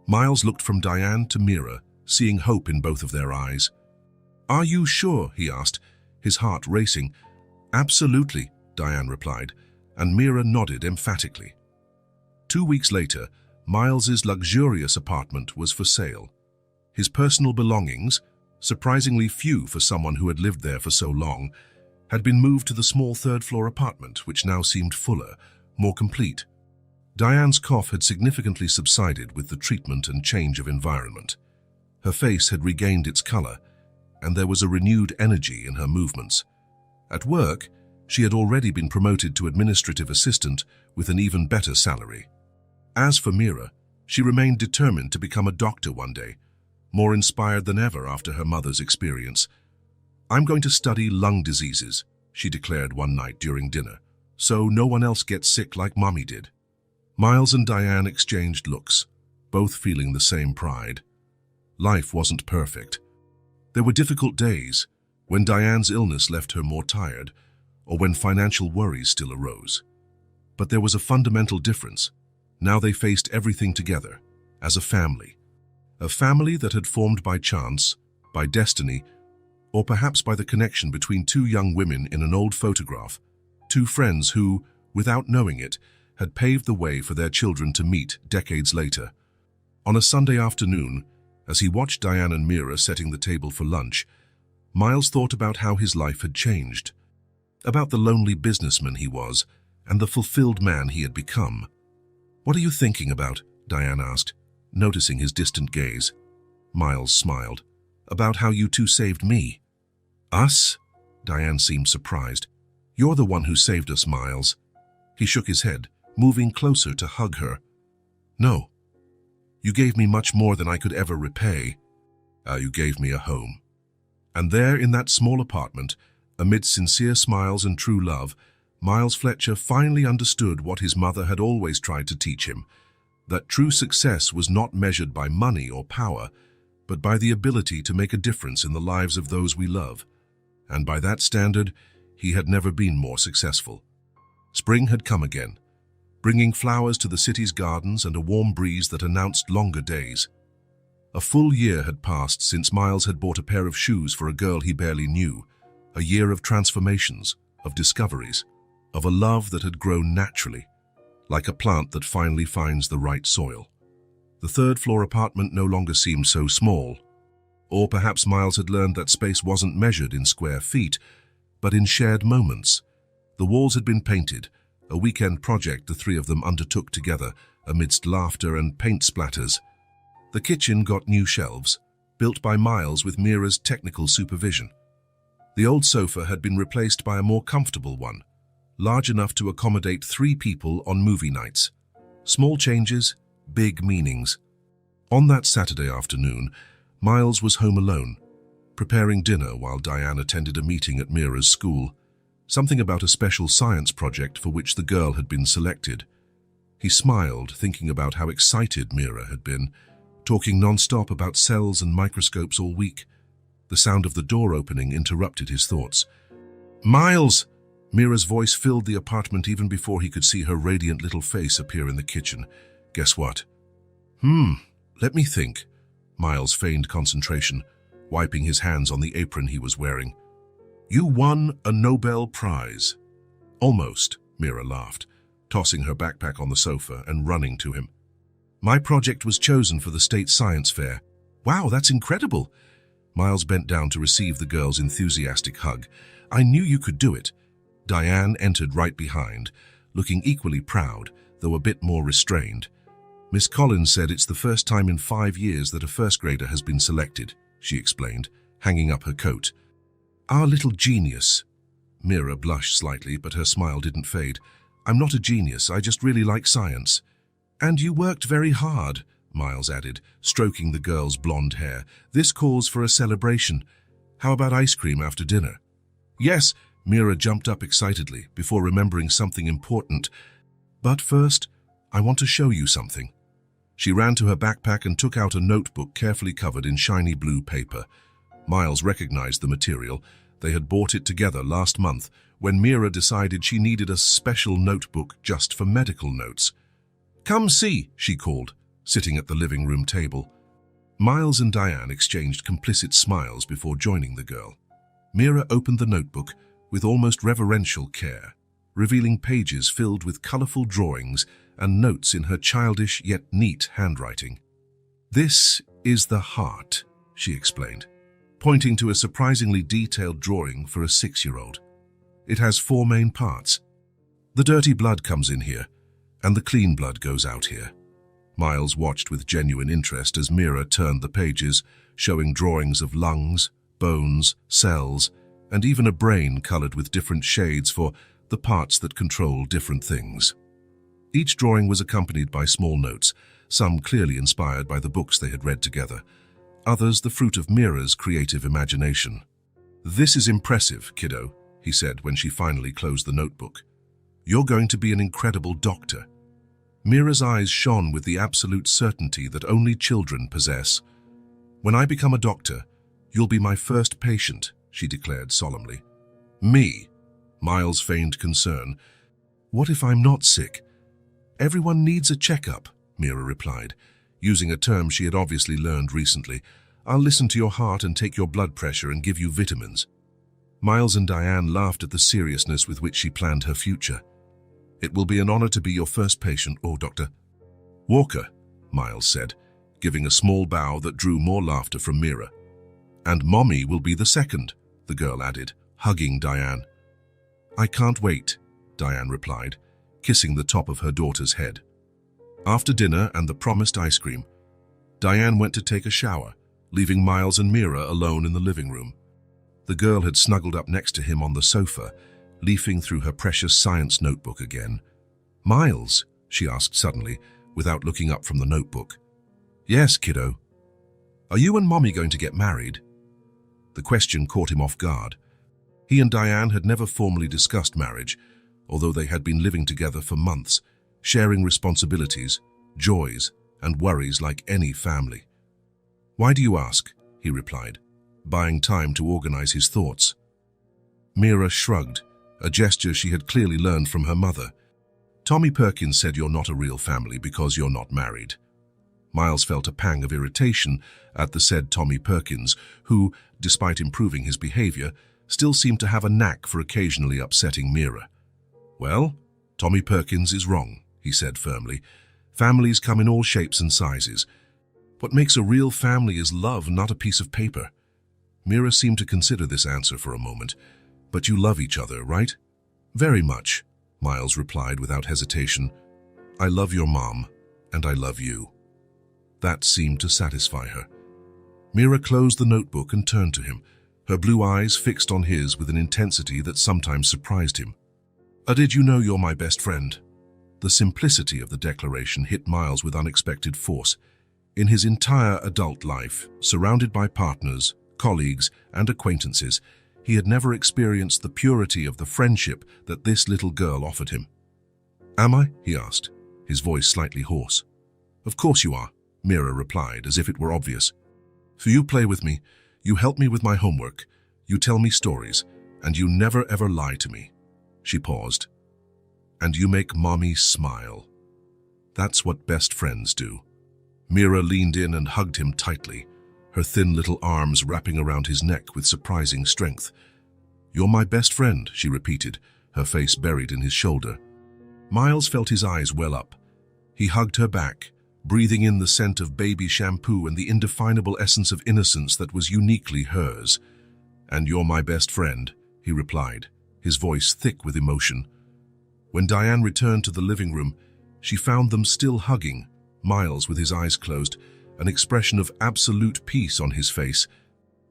Miles looked from Diane to Mira, seeing hope in both of their eyes. "Are you sure?" he asked, his heart racing. "Absolutely," Diane replied, and Mira nodded emphatically. 2 weeks later, Miles's luxurious apartment was for sale. His personal belongings, surprisingly few for someone who had lived there for so long, had been moved to the small third-floor apartment, which now seemed fuller, more complete. Diane's cough had significantly subsided with the treatment and change of environment. Her face had regained its color, and there was a renewed energy in her movements. At work, she had already been promoted to administrative assistant with an even better salary. As for Mira, she remained determined to become a doctor one day, more inspired than ever after her mother's experience. "I'm going to study lung diseases," she declared one night during dinner, "so no one else gets sick like Mommy did." Miles and Diane exchanged looks, both feeling the same pride. Life wasn't perfect. There were difficult days, when Diane's illness left her more tired, or when financial worries still arose. But there was a fundamental difference. Now they faced everything together, as a family. A family that had formed by chance, by destiny, or perhaps by the connection between two young women in an old photograph, two friends who, without knowing it, had paved the way for their children to meet decades later. On a Sunday afternoon, as he watched Diane and Mira setting the table for lunch, Miles thought about how his life had changed, about the lonely businessman he was and the fulfilled man he had become. "What are you thinking about?" Diane asked, noticing his distant gaze. Miles smiled. "About how you two saved me." "Us?" Diane seemed surprised. "You're the one who saved us, Miles." He shook his head, moving closer to hug her. "No. You gave me much more than I could ever repay. You gave me a home." And there in that small apartment, amid sincere smiles and true love, Miles Fletcher finally understood what his mother had always tried to teach him, that true success was not measured by money or power, but by the ability to make a difference in the lives of those we love. And by that standard, he had never been more successful. Spring had come again, bringing flowers to the city's gardens and a warm breeze that announced longer days. A full year had passed since Miles had bought a pair of shoes for a girl he barely knew, a year of transformations, of discoveries, of a love that had grown naturally, like a plant that finally finds the right soil. The third-floor apartment no longer seemed so small. Or perhaps Miles had learned that space wasn't measured in square feet, but in shared moments. The walls had been painted, a weekend project the three of them undertook together, amidst laughter and paint splatters. The kitchen got new shelves, built by Miles with Mira's technical supervision. The old sofa had been replaced by a more comfortable one, large enough to accommodate 3 people on movie nights. Small changes, big meanings. On that Saturday afternoon, Miles was home alone, preparing dinner while Diane attended a meeting at Mira's school, something about a special science project for which the girl had been selected. He smiled, thinking about how excited Mira had been, talking non-stop about cells and microscopes all week. The sound of the door opening interrupted his thoughts. "Miles!" Mira's voice filled the apartment even before he could see her radiant little face appear in the kitchen. "Guess what?" Let me think." Miles feigned concentration, wiping his hands on the apron he was wearing. "You won a Nobel Prize." "Almost," Mira laughed, tossing her backpack on the sofa and running to him. "My project was chosen for the state science fair." "Wow, that's incredible." Miles bent down to receive the girl's enthusiastic hug. "I knew you could do it." Diane entered right behind, looking equally proud, though a bit more restrained. "Miss Collins said it's the first time in 5 years that a first grader has been selected," she explained, hanging up her coat. "Our little genius." Mira blushed slightly, but her smile didn't fade. "I'm not a genius, I just really like science." "And you worked very hard," Miles added, stroking the girl's blonde hair. "This calls for a celebration. How about ice cream after dinner?" "Yes," Mira jumped up excitedly, before remembering something important. "But first, I want to show you something." She ran to her backpack and took out a notebook carefully covered in shiny blue paper. Miles recognized the material. They had bought it together last month when Mira decided she needed a special notebook just for medical notes. "Come see," she called, sitting at the living room table. Miles and Diane exchanged complicit smiles before joining the girl. Mira opened the notebook with almost reverential care, revealing pages filled with colorful drawings and notes in her childish yet neat handwriting. "This is the heart," she explained, pointing to a surprisingly detailed drawing for a 6-year-old. "It has 4 main parts. The dirty blood comes in here, and the clean blood goes out here." Miles watched with genuine interest as Mira turned the pages, showing drawings of lungs, bones, cells, and even a brain colored with different shades for the parts that control different things. Each drawing was accompanied by small notes, some clearly inspired by the books they had read together, others the fruit of Mira's creative imagination. "This is impressive, kiddo," he said when she finally closed the notebook. "You're going to be an incredible doctor." Mira's eyes shone with the absolute certainty that only children possess. "When I become a doctor, you'll be my first patient," she declared solemnly. "Me?" Miles feigned concern. "What if I'm not sick?" "Everyone needs a checkup," Mira replied, using a term she had obviously learned recently. "I'll listen to your heart and take your blood pressure and give you vitamins." Miles and Diane laughed at the seriousness with which she planned her future. "It will be an honor to be your first patient, Doctor Walker," Miles said, giving a small bow that drew more laughter from Mira. "And Mommy will be the second," the girl added, hugging Diane. "I can't wait," Diane replied, kissing the top of her daughter's head. After dinner and the promised ice cream, Diane went to take a shower, leaving Miles and Mira alone in the living room. The girl had snuggled up next to him on the sofa, leafing through her precious science notebook again. "Miles?" she asked suddenly, without looking up from the notebook. "Yes, kiddo." "Are you and Mommy going to get married?" The question caught him off guard. He and Diane had never formally discussed marriage, although they had been living together for months, sharing responsibilities, joys, and worries like any family. "Why do you ask?" he replied, buying time to organize his thoughts. Mira shrugged, a gesture she had clearly learned from her mother. Tommy Perkins said you're not a real family because you're not married. Miles felt a pang of irritation at the said Tommy Perkins, who, despite improving his behavior, still seemed to have a knack for occasionally upsetting Mira. Well, Tommy Perkins is wrong, he said firmly. Families come in all shapes and sizes. What makes a real family is love, not a piece of paper. Mira seemed to consider this answer for a moment. But you love each other, right? Very much, Miles replied without hesitation. I love your mom, and I love you. That seemed to satisfy her. Mira closed the notebook and turned to him, her blue eyes fixed on his with an intensity that sometimes surprised him. Did you know you're my best friend? The simplicity of the declaration hit Miles with unexpected force. In his entire adult life, surrounded by partners, colleagues, and acquaintances, he had never experienced the purity of the friendship that this little girl offered him. Am I? He asked, his voice slightly hoarse. Of course you are, Mira replied, as if it were obvious. For you play with me, you help me with my homework, you tell me stories, and you never ever lie to me. She paused. And you make mommy smile. That's what best friends do. Mira leaned in and hugged him tightly, her thin little arms wrapping around his neck with surprising strength. You're my best friend, she repeated, her face buried in his shoulder. Miles felt his eyes well up. He hugged her back, breathing in the scent of baby shampoo and the indefinable essence of innocence that was uniquely hers. And you're my best friend, he replied, his voice thick with emotion. When Diane returned to the living room, she found them still hugging, Miles with his eyes closed, an expression of absolute peace on his face.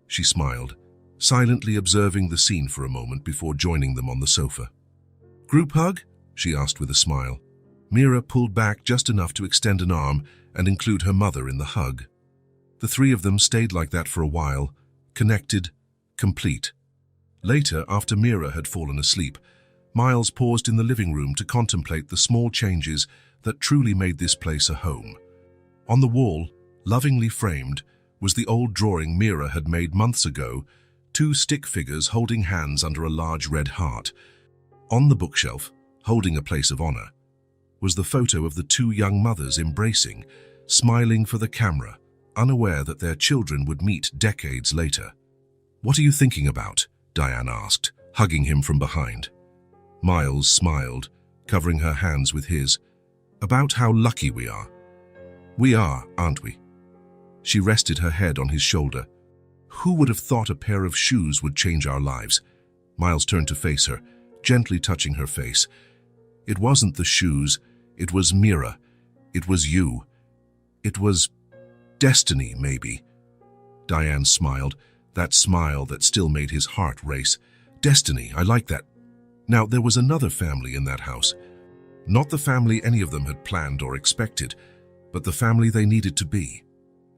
She smiled, silently observing the scene for a moment before joining them on the sofa. Group hug? She asked with a smile. Mira pulled back just enough to extend an arm and include her mother in the hug. The three of them stayed like that for a while, connected, complete. Later, after Mira had fallen asleep, Miles paused in the living room to contemplate the small changes that truly made this place a home. On the wall, lovingly framed, was the old drawing Mira had made months ago, two stick figures holding hands under a large red heart. On the bookshelf, holding a place of honor, was the photo of the two young mothers embracing, smiling for the camera, unaware that their children would meet decades later. What are you thinking about? Diane asked, hugging him from behind. Miles smiled, covering her hands with his. About how lucky we are. We are, aren't we? She rested her head on his shoulder. Who would have thought a pair of shoes would change our lives? Miles turned to face her, gently touching her face. It wasn't the shoes, it was Mira. It was you. It was destiny, maybe. Diane smiled, that smile that still made his heart race. Destiny, I like that. Now, there was another family in that house. Not the family any of them had planned or expected, but the family they needed to be.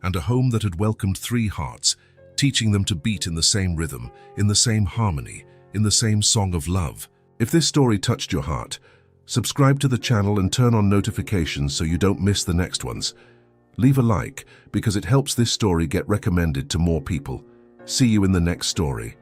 And a home that had welcomed three hearts, teaching them to beat in the same rhythm, in the same harmony, in the same song of love. If this story touched your heart, subscribe to the channel and turn on notifications so you don't miss the next ones. Leave a like because it helps this story get recommended to more people. See you in the next story.